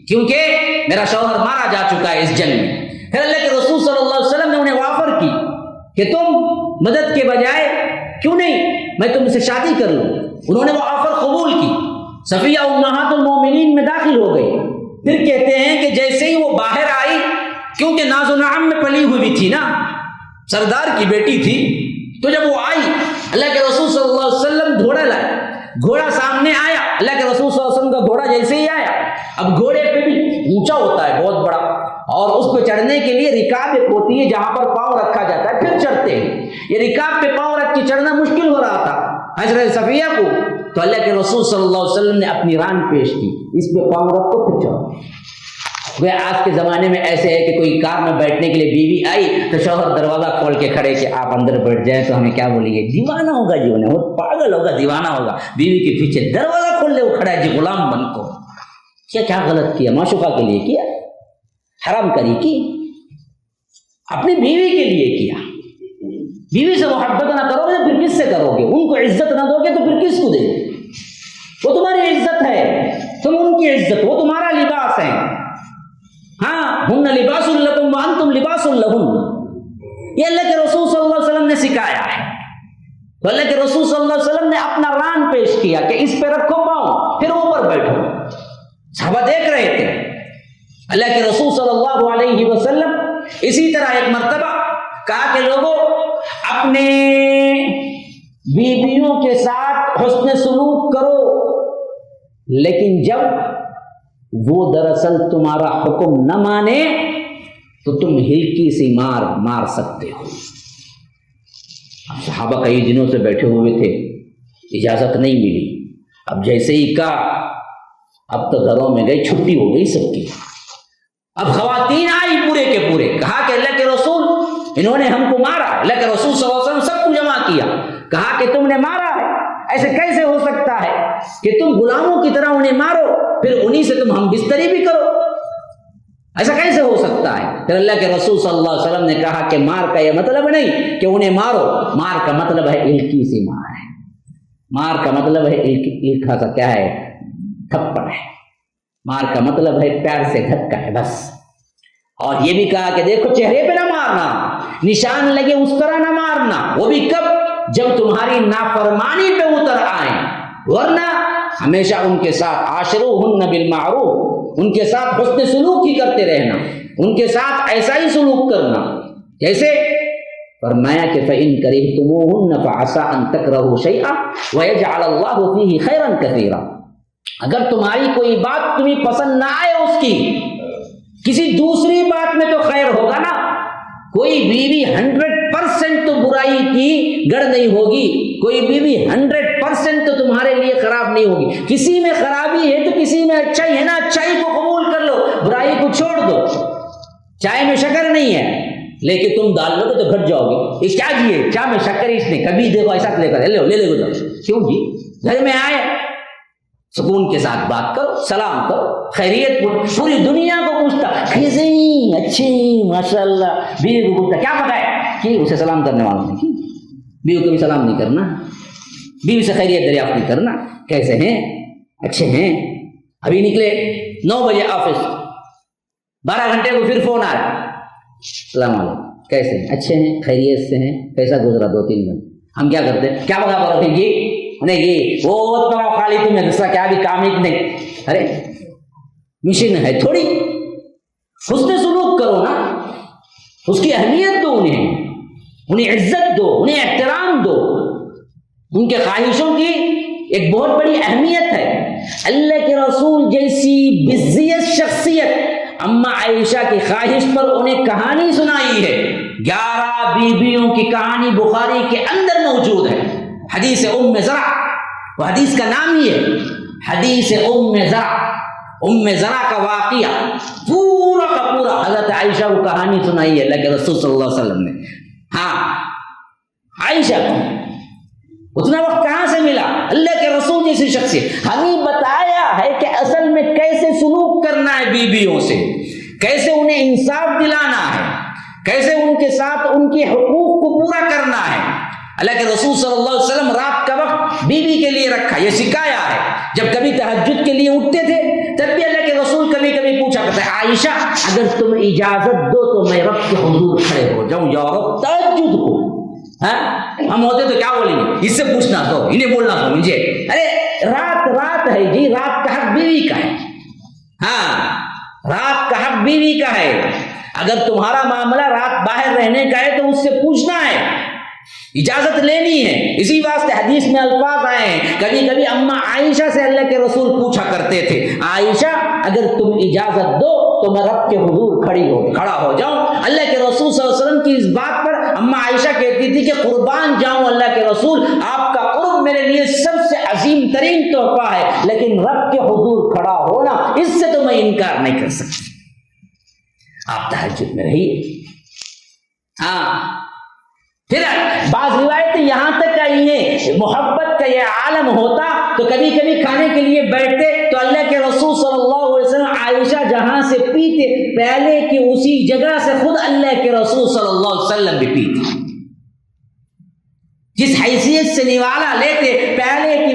کیونکہ میرا شوہر مارا جا چکا ہے اس جنگ میں۔ پھر اللہ کے رسول صلی اللہ علیہ وسلم نے انہیں آفر کی کہ تم مدد کے بجائے کیوں نہیں میں تم سے شادی کر لوں، انہوں نے وہ آفر قبول کی، صفیہ امہات المومنین میں داخل ہو گئی۔ پھر کہتے ہیں کہ جیسے ہی وہ باہر آئی، کیونکہ ناز و نعم میں پلی ہوئی تھی نا، سردار کی بیٹی تھی، تو جب وہ آئی اللہ کے رسول صلی اللہ علیہ وسلم گھوڑا لائے، گھوڑا سامنے آیا اللہ کے رسول صلی اللہ علیہ وسلم کا گھوڑا جیسے ہی آیا، اب گھوڑے پہ بھی اونچا ہوتا ہے بہت بڑا، اور اس پہ چڑھنے کے لیے رکاب ایک ہوتی ہے جہاں پر پاؤں رکھا جاتا ہے پھر چڑھتے ہیں، یہ رکاب پہ پاؤں رکھ کے چڑھنا مشکل ہو رہا تھا حضرت صفیہ کو، تو اللہ کے رسول صلی اللہ علیہ وسلم نے اپنی ران پیش کی، اس پہ پاؤں رکھ کو پھر چڑھو۔ وہ آج کے زمانے میں ایسے ہے کہ کوئی کار میں بیٹھنے کے لیے بیوی آئی تو شوہر دروازہ کھول کے کھڑے کہ آپ اندر بیٹھ جائیں تو ہمیں کیا بولیں گے؟ دیوانہ ہوگا جی، انہیں وہ پاگل ہوگا، دیوانہ ہوگا، بیوی کے پیچھے دروازہ کھول لے وہ کھڑا ہے جی غلام بن کو۔ کیا غلط کیا؟ معشوقہ کے لیے کیا، حرام کاری کی، اپنی بیوی کے لیے کیا۔ بیوی سے محبت نہ کرو گے تو پھر کس سے کرو گے؟ ان کو عزت نہ دو گے تو پھر کس کو دے گے؟ وہ تمہاری عزت ہے، تم ان کی عزت، وہ تمہارا لباس ہے۔ ہاں، ہن لباس لکم وانتم لباس لہن، یہ اللہ کے رسول صلی اللہ علیہ وسلم نے سکھایا ہے۔ تو اللہ کے رسول صلی اللہ علیہ وسلم نے اپنا ران پیش کیا کہ اس پہ رکھو پاؤں پھر اوپر بیٹھو۔ صحابہ دیکھ رہے تھے۔ اللہ کے رسول صلی اللہ علیہ وسلم اسی طرح ایک مرتبہ کہا کہ لوگوں اپنے بیویوں کے ساتھ حسن سلوک کرو، لیکن جب وہ دراصل تمہارا حکم نہ مانے تو تم ہلکی سی مار سکتے ہو۔ صحابہ کئی دنوں سے بیٹھے ہوئے تھے، اجازت نہیں ملی، اب جیسے ہی کہا اب تو گھروں میں گئی، چھٹی ہو گئی سب کی۔ اب خواتین آئی پورے کے پورے، کہا کہ اللہ کے رسول انہوں نے ہم کو مارا۔ اللہ کے رسول صلی اللہ علیہ وسلم سب کو جمع کیا، کہا کہ تم نے مارا ہے، ایسے کیسے ہو سکتا ہے کہ تم غلاموں کی طرح انہیں مارو پھر انہی سے تم ہم بستری بھی کرو؟ ایسا کیسے ہو سکتا ہے؟ پھر اللہ کے رسول صلی اللہ علیہ وسلم نے کہا کہ مار کا یہ مطلب نہیں کہ انہیں مارو، مار کا مطلب ہے الکی سی مار ہے، مار کا مطلب ہے الکا سا کیا ہے؟ تھپڑ ہے، مار کا مطلب ہے پیار سے دھکا ہے بس۔ اور یہ بھی کہا کہ دیکھو چہرے پہ نہ مارنا، نشان لگے اس طرح نہ مارنا، وہ بھی کب؟ جب تمہاری نافرمانی پہ اتر آئیں، ورنہ ہمیشہ ان کے ساتھ عاشروہن بالمعروف، ان کے ساتھ حسن سلوک ہی کرتے رہنا، ان کے ساتھ ایسا ہی سلوک کرنا۔ جیسے فرمایا کہ فَإِن كَرِهْتُمُوهُنَّ فَعَسَىٰ أَن تَكْرَهُوا شَيْئًا وَيَجْعَلَ اللَّهُ فِيهِ خَيْرًا كَثِيرًا، اگر تمہاری کوئی بات تمہیں پسند نہ آئے اس کی، کسی دوسری بات میں تو خیر ہوگا نا۔ کوئی بیوی 100% تو برائی کی گڑ نہیں ہوگی، کوئی بیوی 100% تو تمہارے لیے خراب نہیں ہوگی، کسی میں خرابی ہے تو کسی میں اچھائی ہے نا، اچھائی کو قبول کر لو، برائی کو چھوڑ دو۔ چائے میں شکر نہیں ہے لیکن تم ڈال لو گے تو گھٹ جاؤ گے، یہ کیا جی ہے چائے میں شکر اس نے، کبھی دیکھو ایسا لے کر لے لے کیوں جی؟ گھر میں آئے سکون کے ساتھ بات کرو، سلام کرو، خیریت پوری دنیا کو پوچھتا کیسے اچھے ماشاء اللہ، بیوی کو پوچھتا کیا پتہ ہے کہ اسے سلام کرنے والوں نے کی، بیوی کو بھی سلام نہیں کرنا، بیوی سے خیریت دریافت نہیں کرنا، کیسے ہیں؟ اچھے ہیں؟ ابھی نکلے 9 بجے آفس، 12 گھنٹے کو پھر فون آیا، السلام علیکم، کیسے ہیں؟ اچھے ہیں، خیریت سے ہیں، کیسا گزرا 2-3 دن؟ ہم کیا کرتے ہیں؟ کیا بتا پا رہے تھے نہیں یہ وہ اتنا خالی تمہیں دوسرا کیا بھی کام ہی نہیں، ارے مشین ہے تھوڑی، حسن سلوک کرو نا، اس کی اہمیت دو، انہیں عزت دو، انہیں احترام دو، ان کے خواہشوں کی ایک بہت بڑی اہمیت ہے۔ اللہ کے رسول جیسی بزیت شخصیت اما عائشہ کی خواہش پر انہیں کہانی سنائی ہے، 11 بیویوں کی کہانی بخاری کے اندر موجود ہے، حدیث ام زرع، وہ حدیث کا نام ہی ہے حدیث ام زرع۔ ام زرع کا واقعہ پورا کا پورا حضرت عائشہ کو کہانی سنائی ہے اللہ کے رسول صلی اللہ علیہ وسلم نے۔ ہاں، عائشہ کو اتنا وقت کہاں سے ملا؟ اللہ کے رسول جیسی شخصیت ہمیں بتایا ہے کہ اصل میں کیسے سلوک کرنا ہے بیویوں سے، کیسے انہیں انصاف دلانا ہے، کیسے ان کے ساتھ ان کے حقوق کو پورا کرنا ہے۔ اللہ کے رسول صلی اللہ علیہ وسلم رات کا وقت بیوی کے لیے رکھا، یہ سکھایا ہے۔ جب کبھی تہجد کے لیے اٹھتے تھے تب بھی اللہ کے رسول کبھی کبھی پوچھا کرتے ہیں عائشہ اگر تم اجازت دو تو میں رب کے حضور کھڑے ہو جاؤں یا رب تہجد کو۔ ہم ہوتے تو کیا بولیں گے؟ اس سے پوچھنا تو انہیں بولنا تو مجھے، ارے رات ہے جی، رات کا حق بیوی کا ہے۔ ہاں، رات کا حق بیوی کا ہے، اگر تمہارا معاملہ رات باہر رہنے کا ہے تو اس سے پوچھنا ہے اجازت لینی ہے. اسی واسطے حدیث میں الفاظ آئے ہیں, کبھی کبھی اماں عائشہ سے اللہ کے رسول پوچھا کرتے تھے, عائشہ اگر تم اجازت دو تو میں رب کے حضور کھڑا ہو جاؤں. اللہ کے رسول صلی اللہ علیہ وسلم کی اس بات پر اماں عائشہ کہتی تھی کہ قربان جاؤں اللہ کے رسول, آپ کا قرب میرے لیے سب سے عظیم ترین تحفہ ہے, لیکن رب کے حضور کھڑا ہونا اس سے تو میں انکار نہیں کر سکتی. آپ تہجد میں رہیے. ہاں, پھر بعض روایتیں یہاں تک آئی ہیں, محبت کا یہ عالم ہوتا تو کبھی کبھی کھانے کے لیے بیٹھتے تو اللہ کے رسول صلی اللہ علیہ وسلم عائشہ جہاں سے پیتے پہلے کی اسی جگہ سے خود اللہ کے رسول صلی اللہ علیہ وسلم بھی پیتے. جس حیثیت سے نوالا لیتے پہلے کی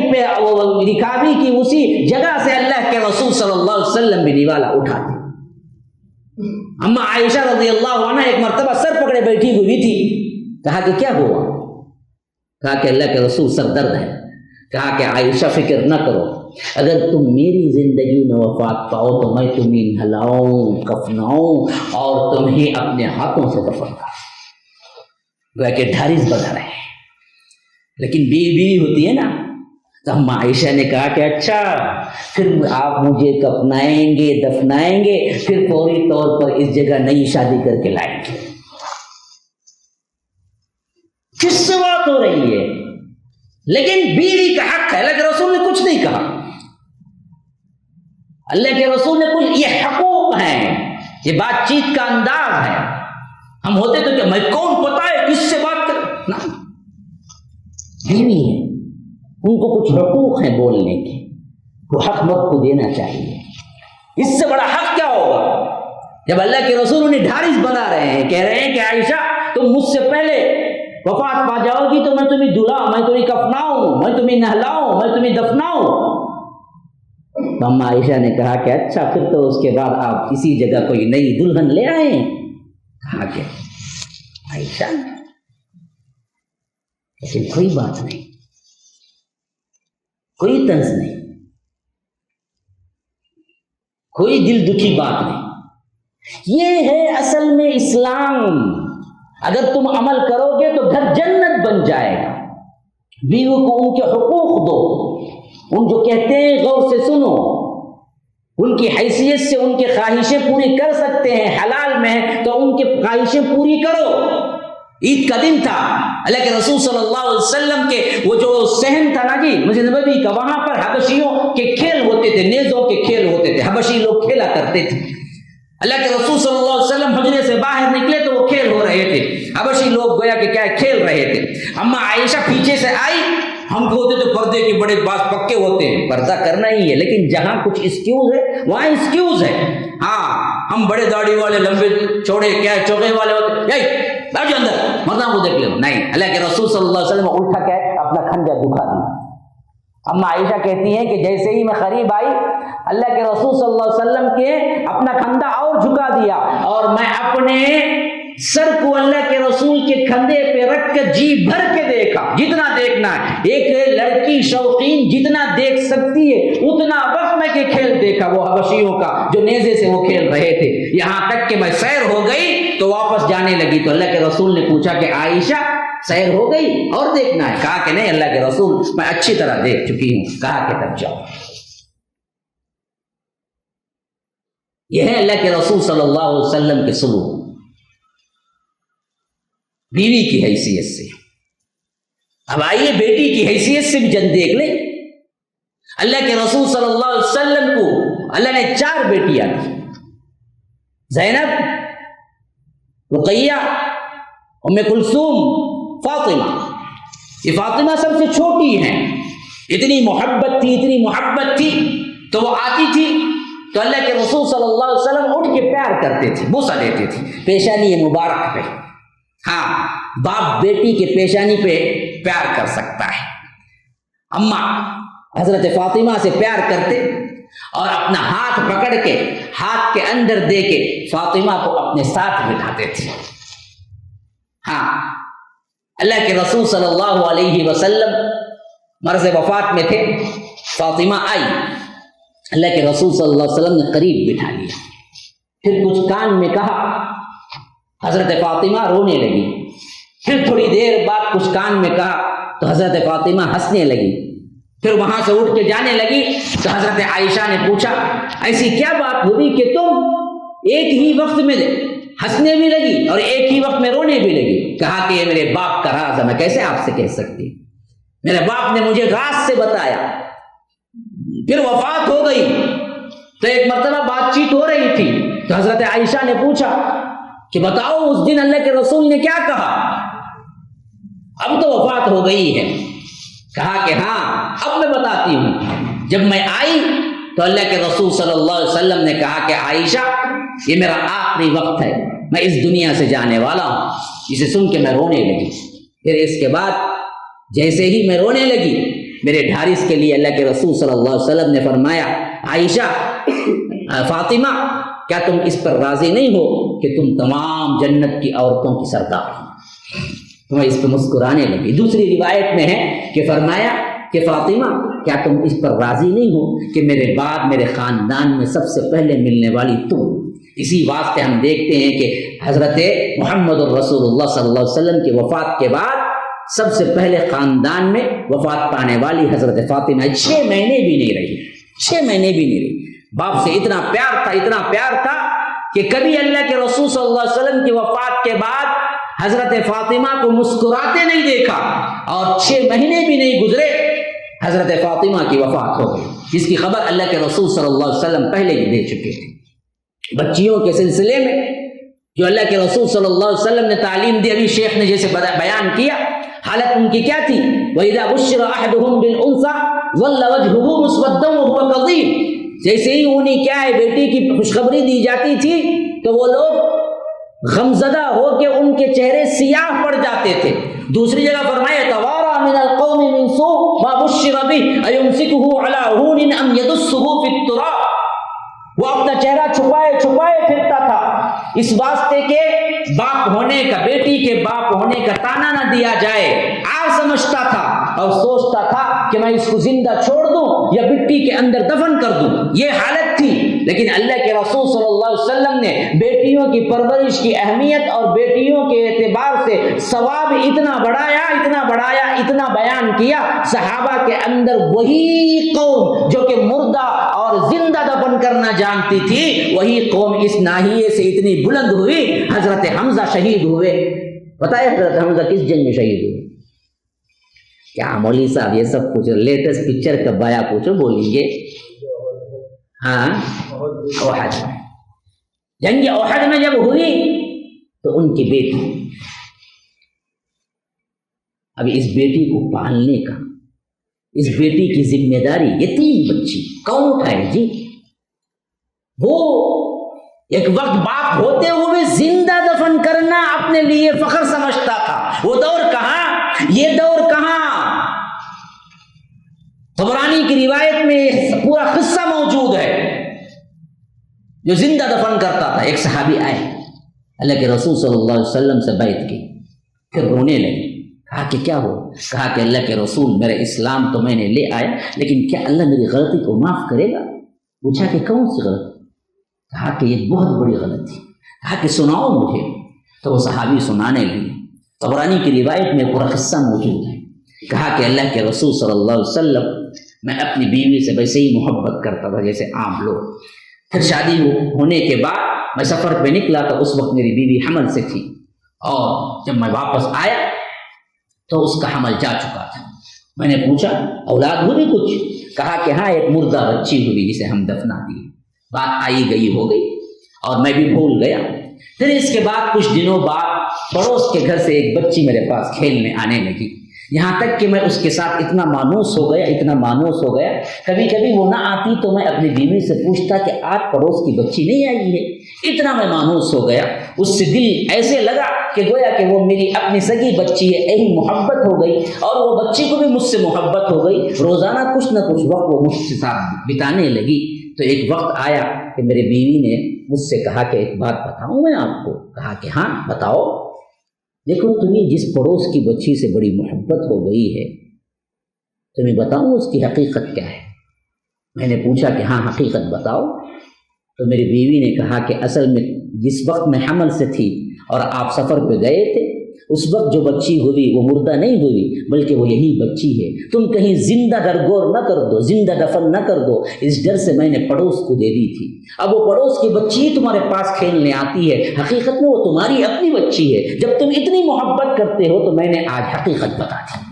رکابی کی اسی جگہ سے اللہ کے رسول صلی اللہ علیہ وسلم بھی نوالا اٹھاتے. اما عائشہ رضی اللہ عنہ ایک مرتبہ سر پکڑے بیٹھی ہوئی تھی. کہا کہ کیا ہوا؟ کہا کہ اللہ کے رسول سر درد ہے. کہا کہ عائشہ فکر نہ کرو, اگر تم میری زندگی میں وفات پاؤ تو میں تمہیں نہلاؤں, کفناؤں اور تمہیں اپنے ہاتھوں سے دفن کروں. گویا کہ ڈھارس بنا رہے ہیں, لیکن بیوی ہوتی ہے نا. تو ہم عائشہ نے کہا کہ اچھا پھر آپ مجھے کفنائیں گے, دفنائیں گے, پھر فوری طور پر اس جگہ نئی شادی کر کے لائیں گے. کس سے بات ہو رہی ہے؟ لیکن بیوی کا حق ہے. اللہ کے رسول نے کچھ نہیں کہا. اللہ کے رسول نے کچھ, یہ حقوق ہیں, یہ بات چیت کا انداز ہے. ہم ہوتے تو کہ میں کون پتا ہے کس سے بات کر نا, بیوی ہے, ان کو کچھ حقوق ہیں بولنے کے, وہ حق مرد کو دینا چاہیے. اس سے بڑا حق کیا ہوگا جب اللہ کے رسول انہیں ڈھارس بنا رہے ہیں, کہہ رہے ہیں کہ عائشہ تم مجھ سے پہلے وفات پا جاؤ گی تو میں تمہیں دھلاؤں, میں تمہیں کفناؤں, میں تمہیں نہلاؤں, میں تمہیں دفناؤں. تو اما عائشہ نے کہا کہ اچھا پھر تو اس کے بعد آپ اسی جگہ کوئی نئی دلہن لے آئے. کہا کہ عائشہ لیکن کوئی بات نہیں, کوئی طنز نہیں, کوئی دل دکھی بات نہیں. یہ ہے اصل میں اسلام. اگر تم عمل کرو گے تو گھر جنت بن جائے گا. بیوی کو ان کے حقوق دو, ان جو کہتے ہیں غور سے سنو, ان کی حیثیت سے ان کی خواہشیں پوری کر سکتے ہیں, حلال میں ہے تو ان کی خواہشیں پوری کرو. عید کا دن تھا, اللہ کے رسول صلی اللہ علیہ وسلم کے وہ جو صحن تھا نا جی مسجد نبوی کا, وہاں پر حبشیوں کے کھیل ہوتے تھے, نیزوں کے کھیل ہوتے تھے, حبشی لوگ کھیلا کرتے تھے. اللہ کے رسول صلی اللہ علیہ وسلم حجرے سے باہر نکلے تو وہ کھیل ہو رہے تھے. حبشی لوگ گویا کہ کیا کھیل رہے تھے. اما عائشہ پیچھے سے آئی. ہم کو ہوتے تو پردے کے بڑے باز پکے ہوتے ہیں, پردہ کرنا ہی ہے, لیکن جہاں کچھ ایکسکیوز ہے وہاں ایکسکیوز ہے. ہاں ہم بڑے داڑھی والے لمبے چوڑے کیا چوکے والے ہوتے, بیٹھ جاؤ اندر, مردوں کو دیکھ لو. نہیں, اللہ کے رسول صلی اللہ علیہ وسلم الٹا کیا اپنا کھنجر دکھا دیا. اما عائشہ کہتی ہیں کہ جیسے ہی میں قریب آئی, اللہ کے رسول صلی اللہ علیہ وسلم کے اپنا کھندا اور جھکا دیا, اور میں اپنے سر کو اللہ کے رسول کے کھندے پہ رکھ کر جی بھر کے دیکھا, جتنا دیکھنا ہے. ایک لڑکی شوقین جتنا دیکھ سکتی ہے اتنا وقت میں کہ کھیل دیکھا وہ حبشیوں کا جو نیزے سے وہ کھیل رہے تھے. یہاں تک کہ میں سیر ہو گئی تو واپس جانے لگی تو اللہ کے رسول نے پوچھا کہ عائشہ سیر ہو گئی اور دیکھنا ہے؟ کہا کہ نہیں اللہ کے رسول میں اچھی طرح دیکھ چکی ہوں. کہا کہ تب جاؤ. یہ ہے اللہ کے رسول صلی اللہ علیہ وسلم کے سلوک بیوی کی حیثیت سے. اب آئیے بیٹی کی حیثیت سے بھی جن دیکھ لیں. اللہ کے رسول صلی اللہ علیہ وسلم کو اللہ نے 4 بیٹیاں دی, زینب, رقیہ, ام کلثوم, فاطمہ. یہ فاطمہ سب سے چھوٹی ہیں. اتنی محبت تھی, اتنی محبت تھی تو وہ آتی تھی تو اللہ کے رسول صلی اللہ علیہ وسلم اٹھ کے پیار کرتے تھے, بوسہ دیتے تھے پیشانی مبارک پہ. ہاں, باپ بیٹی کے پیشانی پہ پیار کر سکتا ہے. اماں حضرت فاطمہ سے پیار کرتے اور اپنا ہاتھ پکڑ کے ہاتھ کے اندر دے کے فاطمہ کو اپنے ساتھ بٹھاتے تھے. ہاں, اللہ کے رسول صلی اللہ علیہ وسلم مرض وفات میں تھے. فاطمہ آئی, اللہ کے رسول صلی اللہ علیہ وسلم نے قریب بٹھا لیا, پھر کچھ کان میں کہا. حضرت فاطمہ رونے لگی. پھر تھوڑی دیر بعد کچھ کان میں کہا تو حضرت فاطمہ ہنسنے لگی. پھر وہاں سے اٹھ کے جانے لگی تو حضرت عائشہ نے پوچھا ایسی کیا بات ہوئی کہ تم ایک ہی وقت میں ہنسنے بھی لگی اور ایک ہی وقت میں رونے بھی لگی؟ کہا کہ یہ میرے باپ کا راز ہے، میں کیسے آپ سے کہہ سکتی، میرے باپ نے مجھے راز سے بتایا. پھر وفات ہو گئی تو ایک مرتبہ بات چیت ہو رہی تھی تو حضرت عائشہ نے پوچھا کہ بتاؤ اس دن اللہ کے رسول نے کیا کہا؟ اب تو وفات ہو گئی ہے. کہا کہ ہاں اب میں بتاتی ہوں. جب میں آئی تو اللہ کے رسول صلی اللہ علیہ وسلم نے کہا کہ عائشہ یہ میرا آخری وقت ہے، میں اس دنیا سے جانے والا ہوں. اسے سن کے میں رونے لگی. پھر اس کے بعد جیسے ہی میں رونے لگی میرے ڈھارس کے لیے اللہ کے رسول صلی اللہ علیہ وسلم نے فرمایا عائشہ فاطمہ کیا تم اس پر راضی نہیں ہو کہ تم تمام جنت کی عورتوں کی سردار ہو؟ تو میں اس پہ مسکرانے لگی. دوسری روایت میں ہے کہ فرمایا کہ فاطمہ کیا تم اس پر راضی نہیں ہو کہ میرے بعد میرے خاندان میں سب سے پہلے ملنے والی تم؟ اسی واسطے ہم دیکھتے ہیں کہ حضرت محمد الرسول اللہ صلی اللہ علیہ وسلم کی وفات کے بعد سب سے پہلے خاندان میں وفات پانے والی حضرت فاطمہ 6 مہینے بھی نہیں رہی. 6 مہینے بھی نہیں رہی. باپ سے اتنا پیار تھا کہ کبھی اللہ کے رسول صلی اللہ علیہ وسلم کی وفات کے بعد حضرت فاطمہ کو مسکراتے نہیں دیکھا اور 6 مہینے بھی نہیں گزرے حضرت فاطمہ کی وفات ہو گئی، جس کی خبر اللہ کے رسول صلی اللہ علیہ وسلم پہلے ہی دے چکے تھے. بچیوں کے سلسلے میں جو اللہ کے رسول صلی اللہ علیہ وسلم نے تعلیم دی، ابھی شیخ نے جیسے بیان کیا حالت ان کی کیا تھی. وَإِذَا بُشِّرَ أَحَدُهُمْ بِالْأُنثَىٰ ظَلَّ وَجْهُهُ مُسْوَدًّا وَهُوَ كَظِيمٌ. جیسے ہی انہیں کیا ہے بیٹی کی خوشخبری دی جاتی تھی تو وہ لوگ غمزدہ ہو کے ان کے چہرے سیاہ پڑ جاتے تھے. دوسری جگہ فرمایا تَوَارَىٰ مِنَ الْقَوْمِ مِنْ سُوءِ مَا بُشِّرَ بِهِ أَيُمْسِكُهُ عَلَىٰ هُونٍ أَمْ يَدُسُّهُ فِي التُّرَابِ. وہ اپنا چہرہ چھپائے پھرتا تھا اس واسطے کہ باپ ہونے کا، بیٹی کے باپ ہونے کا تانا نہ دیا جائے. آپ سمجھتا تھا اور سوچتا تھا کہ میں اس کو زندہ چھوڑ دوں یا مٹی کے اندر دفن کر دوں. یہ حالت تھی. لیکن اللہ کے رسول صلی اللہ علیہ وسلم نے بیٹیوں کی پرورش کی اہمیت اور بیٹیوں کے اعتبار سے ثواب اتنا اتنا بیان کیا. صحابہ کے اندر وہی قوم جو کہ مردہ اور زندہ دفن کرنا جانتی تھی، وہی قوم اس ناحیے سے اتنی بلند ہوئی. حضرت حمزہ شہید ہوئے. پتہ ہے حضرت حمزہ کس جنگ میں شہید ہوئے؟ کیا مولوی صاحب یہ سب کچھ لیٹسٹ پکچر کا بایا پوچھو بولیں گے. ہاں احد میں، جنگ احد میں جب ہوئی تو ان کی بیٹی، اب اس بیٹی کو پالنے کا، اس بیٹی کی ذمہ داری، یہ 3 بچی کون اٹھائے جی؟ وہ ایک وقت باپ ہوتے ہوئے زندہ دفن کرنا اپنے لیے فخر سمجھتا تھا. وہ دور کہاں، یہ دور کہاں. طبرانی کی روایت میں پورا قصہ موجود ہے جو زندہ دفن کرتا تھا. ایک صحابی آئے اللہ کے رسول صلی اللہ علیہ وسلم سے بیعت کی، پھر رونے لگے. کہا کہ کیا ہو؟ کہا کہ اللہ کے رسول میرے اسلام تو میں نے لے آیا، لیکن کیا اللہ میری غلطی کو معاف کرے گا؟ پوچھا کہ کون سی غلطی؟ کہا کہ یہ بہت بڑی غلطی. کہا کہ سناؤ مجھے. تو وہ صحابی سنانے لگے. طبرانی کی روایت میں پورا قصہ موجود ہے. کہا کہ اللہ کے رسول صلی اللہ علیہ وسلم میں اپنی بیوی سے ویسے ہی محبت کرتا تھا جیسے عام لوگ. پھر شادی ہونے کے بعد میں سفر پہ نکلا تو اس وقت میری بیوی حمل سے تھی، اور جب میں واپس آیا تو اس کا حمل جا چکا تھا. میں نے پوچھا اولاد ہوئی کچھ؟ کہا کہ ہاں ایک مردہ بچی ہوئی جسے ہم دفنا دیے. بات آئی گئی ہو گئی اور میں بھی بھول گیا. پھر اس کے بعد کچھ دنوں بعد پڑوس کے گھر سے ایک بچی میرے پاس کھیلنے آنے لگی، یہاں تک کہ میں اس کے ساتھ اتنا مانوس ہو گیا. کبھی کبھی وہ نہ آتی تو میں اپنی بیوی سے پوچھتا کہ آج پڑوس کی بچی نہیں آئی ہے. اتنا میں مانوس ہو گیا. اس سے دل ایسے لگا کہ گویا کہ وہ میری اپنی سگی بچی ہے. یہی محبت ہو گئی اور وہ بچی کو بھی مجھ سے محبت ہو گئی. روزانہ کچھ نہ کچھ وقت وہ مجھ سے ساتھ بتانے لگی. تو ایک وقت آیا کہ میری بیوی نے مجھ سے کہا کہ ایک بات بتاؤں میں آپ کو. کہا کہ ہاں بتاؤ. دیکھو تمہیں جس پڑوس کی بچی سے بڑی محبت ہو گئی ہے، تمہیں بتاؤں اس کی حقیقت کیا ہے؟ میں نے پوچھا کہ ہاں حقیقت بتاؤ. تو میری بیوی نے کہا کہ اصل میں جس وقت میں حمل سے تھی اور آپ سفر پہ گئے تھے اس وقت جو بچی ہوئی وہ مردہ نہیں ہوئی بلکہ وہ یہی بچی ہے. تم کہیں زندہ درگور نہ کر دو, زندہ دفن نہ کر دو, اس ڈر سے میں نے پڑوس کو دے دی تھی. اب وہ پڑوس کی بچی تمہارے پاس کھیلنے آتی ہے, حقیقت میں وہ تمہاری اپنی بچی ہے. جب تم اتنی محبت کرتے ہو تو میں نے آج حقیقت بتا دی.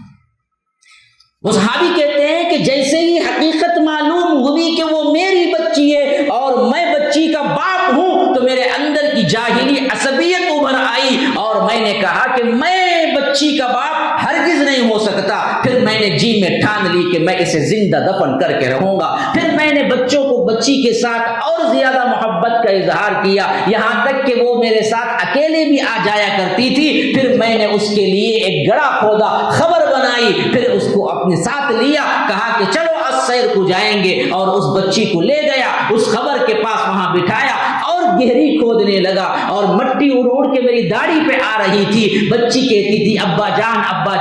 وہ صحابی کہتے ہیں کہ جیسے ہی حقیقت معلوم ہوئی کہ وہ میری بچی ہے اور میں بچی کا باپ ہوں تو میرے اندر کی جاہلی عصبیت ابھر آئی اور میں نے کہا کہ میں بچی کا باپ ہرگز نہیں ہو سکتا. پھر میں نے جی میں ٹھان لی کہ میں اسے زندہ دفن کر کے رہوں گا. پھر میں نے بچوں کو بچی کے ساتھ اور زیادہ محبت کا اظہار کیا, یہاں تک کہ وہ میرے ساتھ اکیلے بھی آ جایا کرتی تھی. پھر میں نے اس کے لیے ایک گڑھا کھودا, خبر بنائی, پھر اس کو اپنے ساتھ لیا, کہا کہ چلو السیر کو جائیں گے, اور اس بچی کو لے گیا, اس خبر کے پاس وہاں بٹھایا اور گہری کھودنے لگا اور مٹی اڑ اڑ کے میری داڑھی پہ آ رہی تھی. بچی کہتی تھی ابا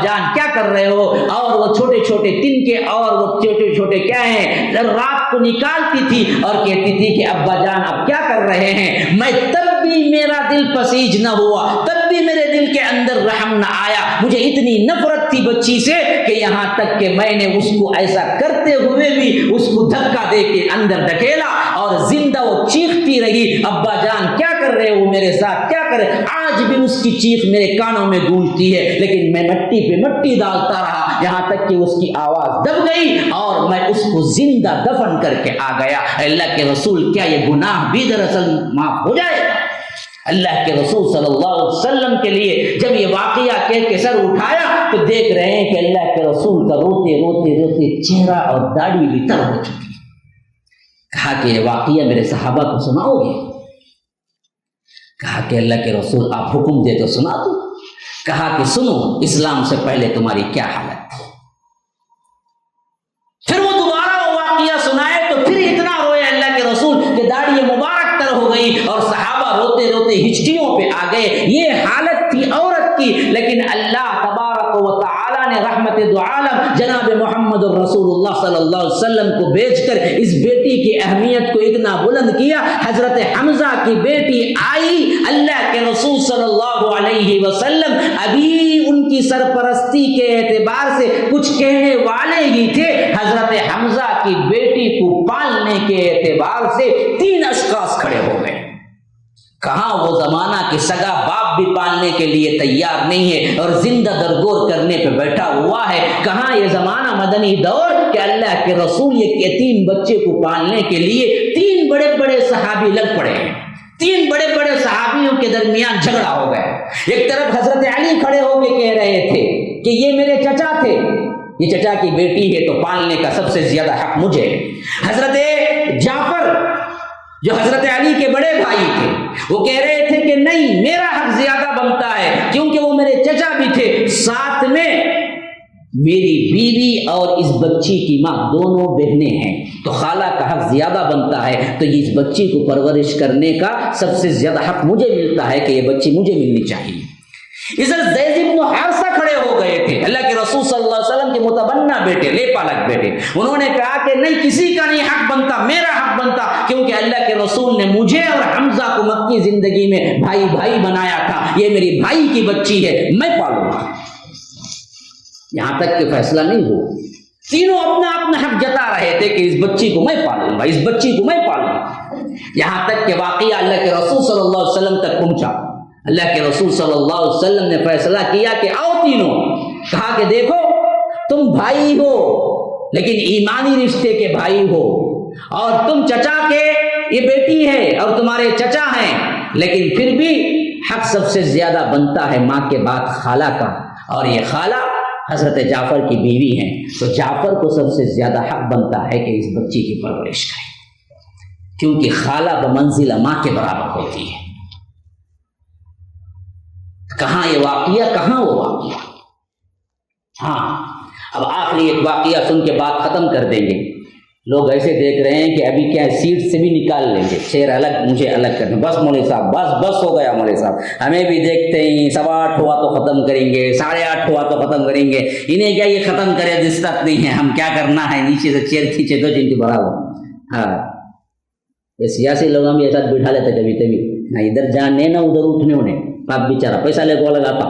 جان کیا کر رہے ہو, اور وہ چھوٹے چھوٹے تنکے اور وہ چھوٹے چھوٹے کیا ہیں رات کو نکالتی تھی اور کہتی تھی کہ ابا جان اب کیا کر رہے ہیں. میں تب بھی میرا دل پسیج نہ ہوا, تب بھی میرے دل کے اندر رحم نہ آیا. مجھے اتنی نفرت تھی بچی سے کہ یہاں تک کہ میں نے اس کو ایسا کرتے ہوئے بھی اس کو دھکا دے کے اندر دھکیلا اور زندہ وہ چیختی رہی, ابا جان کیا کر رہے ہو میرے ساتھ, کیا کر رہے. آج بھی اس کی چیخ میرے کانوں میں گونجتی ہے, لیکن میں مٹی پہ مٹی ڈالتا رہا یہاں تک کہ اس کی آواز دب گئی اور میں اس کو زندہ دفن کر کے آ گیا. اللہ کے رسول کیا یہ گناہ بھی دراصل معاف ہو جائے؟ اللہ کے رسول صلی اللہ علیہ وسلم کے لیے جب یہ واقعہ کہہ کے سر اٹھایا تو دیکھ رہے ہیں کہ اللہ کے رسول کا روتے روتے روتے چہرہ اور داڑھی بھی تر ہو چکی. کہا کہ یہ واقعہ میرے صحابہ کو سناؤ گے؟ کہا کہ اللہ کے رسول آپ حکم دے تو سنا دو. کہا کہ سنو, اسلام سے پہلے تمہاری کیا حالت تھی. پھر وہ دوبارہ وہ واقعہ سنائے تو پھر اتنا روئے اللہ کے رسول کہ داڑھی مبارک تر ہو گئی اور صحابہ روتے روتے ہچکیوں پہ آ گئے. یہ حالت تھی عورت کی, لیکن اللہ تبارک و تعالی نے رحمت دو عالم جناب محمد رسول اللہ صلی اللہ علیہ وسلم کو بھیج کر اس بیٹی کی اہمیت کو اتنا بلند کیا. حضرت حمزہ کی بیٹی آئی, اللہ کے رسول صلی اللہ علیہ وسلم ابھی ان کی سرپرستی کے اعتبار سے کچھ کہنے والے ہی تھے. حضرت حمزہ کی بیٹی کو پالنے کے اعتبار سے 3 اشخاص کھڑے ہو گئے. کہاں وہ زمانہ کہ سگا باپ بھی پالنے کے لیے تیار نہیں ہے اور زندہ درگور کرنے پہ بیٹھا ہوا ہے. کہاں یہ زمانہ مدنی دور کہ اللہ کے رسول یہ یتیم بچے کو پالنے کے لیے 3 بڑے بڑے صحابی لگ پڑے ہیں. 3 بڑے بڑے صحابیوں کے درمیان جھگڑا ہو گیا. ایک طرف حضرت علی کھڑے ہو کے کہہ رہے تھے کہ یہ میرے چچا تھے, یہ چچا کی بیٹی ہے تو پالنے کا سب سے زیادہ حق مجھے. حضرت جعفر جو حضرت علی کے بڑے بھائی تھے وہ کہہ رہے تھے کہ نہیں, میرا حق زیادہ بنتا ہے کیونکہ وہ میرے چچا بھی تھے, ساتھ میں میری بیوی اور اس بچی کی ماں دونوں بہنیں ہیں تو خالہ کا حق زیادہ بنتا ہے, تو اس بچی کو پرورش کرنے کا سب سے زیادہ حق مجھے ملتا ہے کہ یہ بچی مجھے ملنی چاہیے. ادھر زید بن حارثہ کھڑے ہو گئے تھے, اللہ کے رسول صلی اللہ علیہ وسلم کے متبنہ بیٹے, لے پالک بیٹے. انہوں نے کہا کہ نہیں, کسی کا نہیں حق بنتا, میرا حق بنتا, کیونکہ اللہ کے رسول نے مجھے اور حمزہ کو مکی زندگی میں بھائی بھائی بنایا تھا. یہ میری بھائی کی بچی ہے, میں پالوں گا. یہاں تک کہ فیصلہ نہیں ہو, تینوں اپنا اپنا حق جتا رہے تھے کہ اس بچی کو میں پالوں گا, اس بچی کو میں پالوں گا. یہاں تک کہ واقعہ اللہ کے رسول صلی اللہ علیہ وسلم تک پہنچا. اللہ کے رسول صلی اللہ علیہ وسلم نے فیصلہ کیا کہ آؤ تینوں. کہا کہ دیکھو تم بھائی ہو لیکن ایمانی رشتے کے بھائی ہو, اور تم چچا کے یہ بیٹی ہے اور تمہارے چچا ہیں, لیکن پھر بھی حق سب سے زیادہ بنتا ہے ماں کے بعد خالہ کا, اور یہ خالہ حضرت جعفر کی بیوی ہیں, تو جعفر کو سب سے زیادہ حق بنتا ہے کہ اس بچی کی پرورش کرے, کیونکہ خالہ بمنزلہ ماں کے برابر ہوتی ہے. کہاں یہ واقعہ, کہاں وہ واقعہ. ہاں, اب آخری ایک واقعہ سن کے بات ختم کر دیں گے. لوگ ایسے دیکھ رہے ہیں کہ ابھی کیا سیٹ سے بھی نکال لیں گے, شیر الگ مجھے الگ کرنا. بس مولوی صاحب, بس ہو گیا مولوی صاحب, ہمیں بھی دیکھتے ہی 8:15 ہوا تو ختم کریں گے, 8:30 ہوا تو ختم کریں گے. انہیں کیا یہ ختم کرے دستت نہیں ہے, ہم کیا کرنا ہے, نیچے سے چیئر کھینچے تو جن کی برابر. ہاں, یہ سیاسی لوگ ہم یہ ساتھ بٹھا لیتے کبھی کبھی, نہ ادھر جانے نہ ادھر اٹھنے انہیں. باپ بیچارہ پیسہ لے کو لگاتا,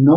9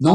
9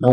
9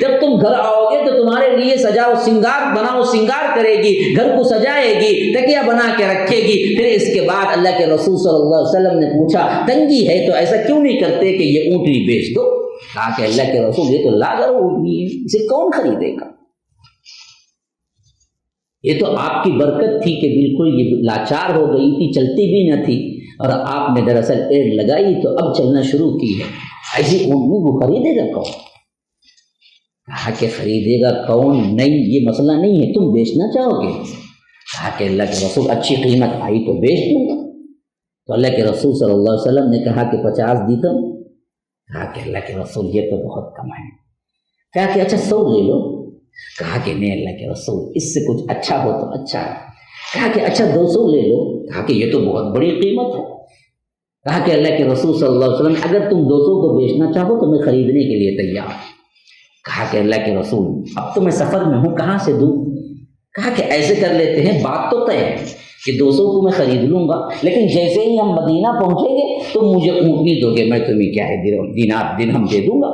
جب تم گھر آؤ گے تو تمہارے لیے سجاؤ سنگار بناؤ سنگار کرے گی، گھر کو سجائے گی، تکیہ بنا کے رکھے گی۔ پھر اس کے بعد اللہ کے رسول صلی اللہ علیہ وسلم نے پوچھا تنگی ہے تو ایسا کیوں نہیں کرتے کہ یہ اونٹنی بیچ دو؟ کہا کہ اللہ کے رسول یہ تو لاغر اونٹنی ہے، اسے کون خریدے گا؟ یہ تو آپ کی برکت تھی کہ بالکل یہ لاچار ہو گئی تھی، چلتی بھی نہ تھی، اور آپ نے دراصل ایڈ لگائی تو اب چلنا شروع کی ہے، ایسی اونٹنی کو خریدے گا کون؟ کہا کہ خریدے گا کون نہیں، یہ مسئلہ نہیں ہے، تم بیچنا چاہو گے؟ کہا کہ اللہ کے رسول اچھی قیمت آئی تو بیچ دوں گا۔ تو اللہ کے رسول صلی اللہ علیہ وسلم نے کہا کہ 50 درہم۔ کہا کہ اللہ کے رسول یہ تو بہت کم ہے۔ کہا کہ اچھا 100 لے لو۔ کہا کہ نہیں اللہ کے رسول اس سے کچھ اچھا ہو تو اچھا ہے۔ کہا کہ اچھا 200 لے لو۔ کہا کہ یہ تو بہت بڑی قیمت ہے۔ کہا کہ اللہ کے رسول صلی اللہ علیہ وسلم اگر تم 200 کو بیچنا چاہو تو میں خریدنے کے لیے تیار ہوں۔ کہا کہ اللہ کے رسول اب تو میں سفر میں ہوں، کہاں سے دوں؟ کہا کہ ایسے کر لیتے ہیں، بات تو طے ہے کہ 200 کو میں خرید لوں گا، لیکن جیسے ہی ہم مدینہ پہنچیں گے تو مجھے اونٹنی دو گے، میں تمہیں کیا ہے دینار درہم دے دوں گا۔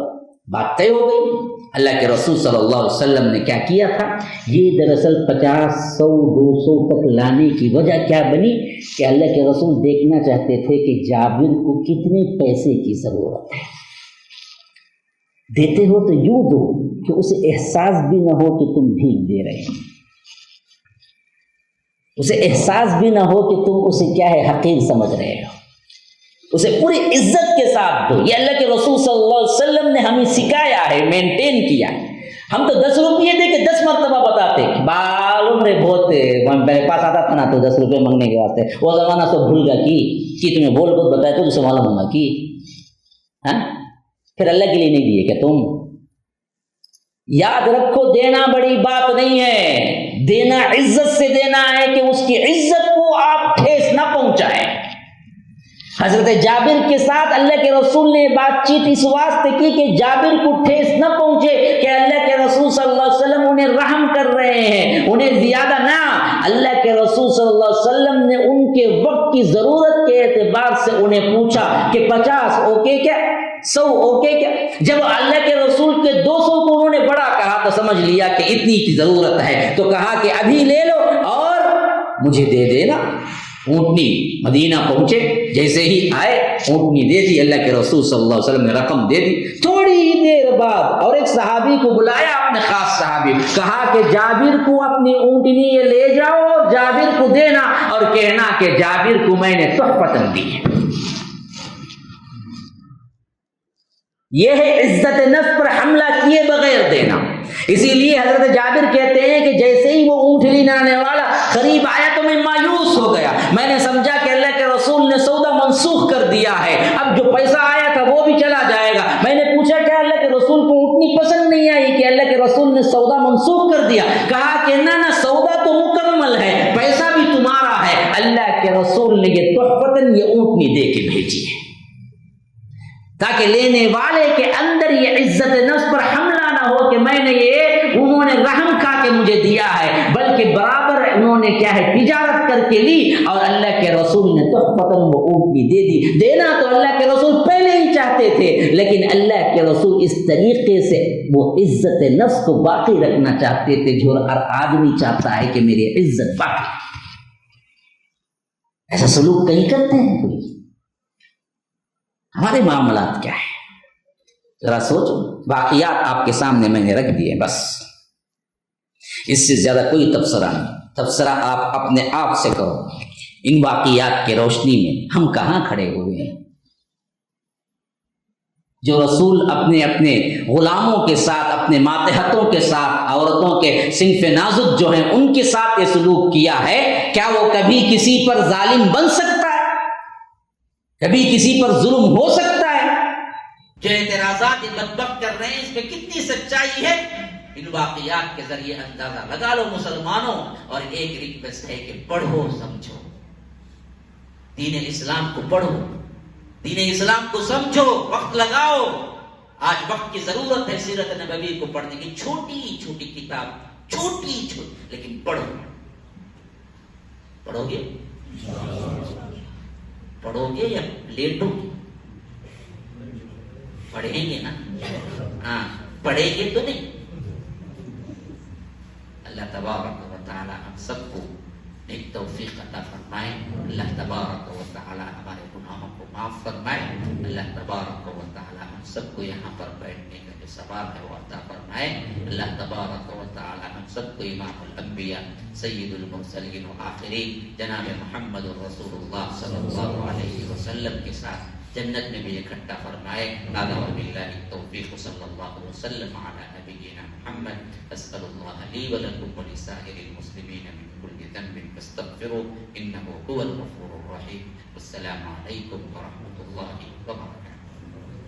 بات طے ہو گئی۔ اللہ کے رسول صلی اللہ علیہ وسلم نے کیا کیا تھا؟ یہ دراصل 50 100 200 تک لانے کی وجہ کیا بنی کہ اللہ کے رسول دیکھنا چاہتے تھے کہ جابر کو کتنے پیسے کی ضرورت ہے۔ دیتے ہو تو یوں دو کہ اسے احساس بھی نہ ہو کہ تم بھیک دے رہے ہو، اسے احساس بھی نہ ہو کہ تم اسے کیا ہے حقیر سمجھ رہے ہو، اسے پوری عزت کے ساتھ دو۔ یہ اللہ کے رسول صلی اللہ علیہ وسلم نے ہمیں سکھایا ہے، مینٹین کیا ہے۔ ہم تو 10 روپیے دے کے 10 مرتبہ بتاتے معلوم رہے بہت میرے پاس آتا تھا نا تو 10 روپے مانگنے کے واسطے، وہ زمانہ سب بھول گیا کہ تمہیں بول بہت بتایا تو اسے معلوم ہوگا کہ ہاں پھر اللہ کے لیے نہیں دیے کہ تم یاد رکھو دینا بڑی بات نہیں ہے، دینا عزت سے دینا ہے کہ اس کی عزت کو آپ ٹھیس نہ پہنچائیں۔ حضرت جابر کے ساتھ اللہ کے رسول نے بات چیت اس واسطے کی کہ جابر کو ٹھیس نہ پہنچے کہ اللہ کے رسول صلی اللہ علیہ وسلم انہیں رحم کر رہے ہیں، انہیں زیادہ نہ۔ اللہ کے رسول صلی اللہ علیہ وسلم نے ان کے وقت کی ضرورت کے اعتبار سے انہیں پوچھا کہ 50 اوکے کیا، 100 اوکے کیا؟ جب اللہ کے رسول کے 200 کو انہوں نے بڑا کہا تو سمجھ لیا کہ اتنی کی ضرورت ہے، تو کہا کہ ابھی لے لو اور مجھے دے دینا۔ اونٹنی مدینہ پہنچے، جیسے ہی آئے اونٹنی دے دی، اللہ کے رسول صلی اللہ علیہ وسلم نے رقم دے دی۔ تھوڑی ہی دیر بعد اور ایک صحابی کو بلایا، اپنے خاص صحابی، کہا کہ جابر کو اپنی اونٹنی یہ لے جاؤ، جابر کو دینا اور کہنا کہ جابر کو میں نے تحفۃ دی ہے۔ یہ ہے عزت نفس پر حملہ کیے بغیر دینا۔ اسی لیے حضرت جابر کہتے ہیں کہ جیسے ہی وہ اونٹنی لانے والا قریب آیا تو میں مایوس ہو گیا، میں نے سمجھا کہ اللہ کے رسول نے سودا منسوخ کر دیا ہے، اب جو پیسہ آیا تھا وہ بھی چلا جائے گا۔ میں نے پوچھا کیا اللہ کے رسول کو اونٹنی پسند نہیں آئی کہ اللہ کے رسول نے سودا منسوخ کر دیا؟ کہا کہ نہ سودا تو مکمل ہے، پیسہ بھی تمہارا ہے، اللہ کے رسول نے یہ تحفتاً یہ اونٹنی دے کے بھیجی ہے تاکہ لینے والے کے اندر یہ عزت نفس پر حملہ نہ ہو کہ میں نے یہ انہوں نے رحم کھا کے مجھے دیا ہے، بلکہ برابر انہوں نے کیا ہے تجارت کر کے لی اور اللہ کے رسول نے تحفتاً وہ اونٹنی دے دی۔ دینا تو اللہ کے رسول پہلے ہی چاہتے تھے، لیکن اللہ کے رسول اس طریقے سے وہ عزت نفس کو باقی رکھنا چاہتے تھے جو ہر آدمی چاہتا ہے کہ میری عزت باقی۔ ایسا سلوک کہیں کرتے ہیں کوئی؟ ہمارے معاملات کیا ہے ذرا سوچو۔ واقعات آپ کے سامنے میں نے رکھ دیے، بس اس سے زیادہ کوئی تبصرہ نہیں۔ تبصرہ آپ اپنے آپ سے کرو، ان واقعات کی روشنی میں ہم کہاں کھڑے ہوئے ہیں؟ جو رسول اپنے غلاموں کے ساتھ، اپنے ماتحتوں کے ساتھ، عورتوں کے صنف نازک جو ہیں ان کے ساتھ یہ سلوک کیا ہے، کیا وہ کبھی کسی پر ظالم بن سکتا ہے؟ کبھی کسی پر ظلم ہو سکتا ہے؟ جو اعتراضات بدبخت کر رہے ہیں اس میں کتنی سچائی ہے، ان واقعات کے ذریعے اندازہ لگا لو مسلمانوں۔ اور ایک ریکویسٹ ہے کہ پڑھو، سمجھو، دین اسلام کو پڑھو، دین اسلام کو سمجھو، وقت لگاؤ۔ آج وقت کی ضرورت ہے سیرت نبوی کو پڑھنے کی، چھوٹی چھوٹی کتاب، چھوٹی لیکن پڑھو۔ پڑھو گے پڑھو گے یا لیٹو گے؟ پڑھیں گے نا؟ ہاں پڑھیں گے تو نہیں. اللہ تبارک و تعالی ہم سب کو ایک توفیق عطا فرمائے. اللہ تبارک و تعالی ہمارے گناہوں کو معاف فرمائے. اللہ تبارک و تعالی ہم سب کو یہاں پر بیٹھنے کا جو ثواب ہے وہ عطا فرمائے. اللہ تبارک و تعالی ہم سب کو امام الانبیاء سید المرسلین و آخرین جناب محمد رسول اللہ صلی اللہ علیہ وسلم کے ساتھ جنت میں بھی اکٹھا فرمائے. هذا وبالله التوفیق صلی اللہ وسلم علی نبینا محمد. اسأل اللہ لی ولکم ولسائر المسلمین من كل ذنب فاستغفروه انه هو الغفور الرحیم. والسلام علیکم ورحمۃ اللہ وبرکاتہ.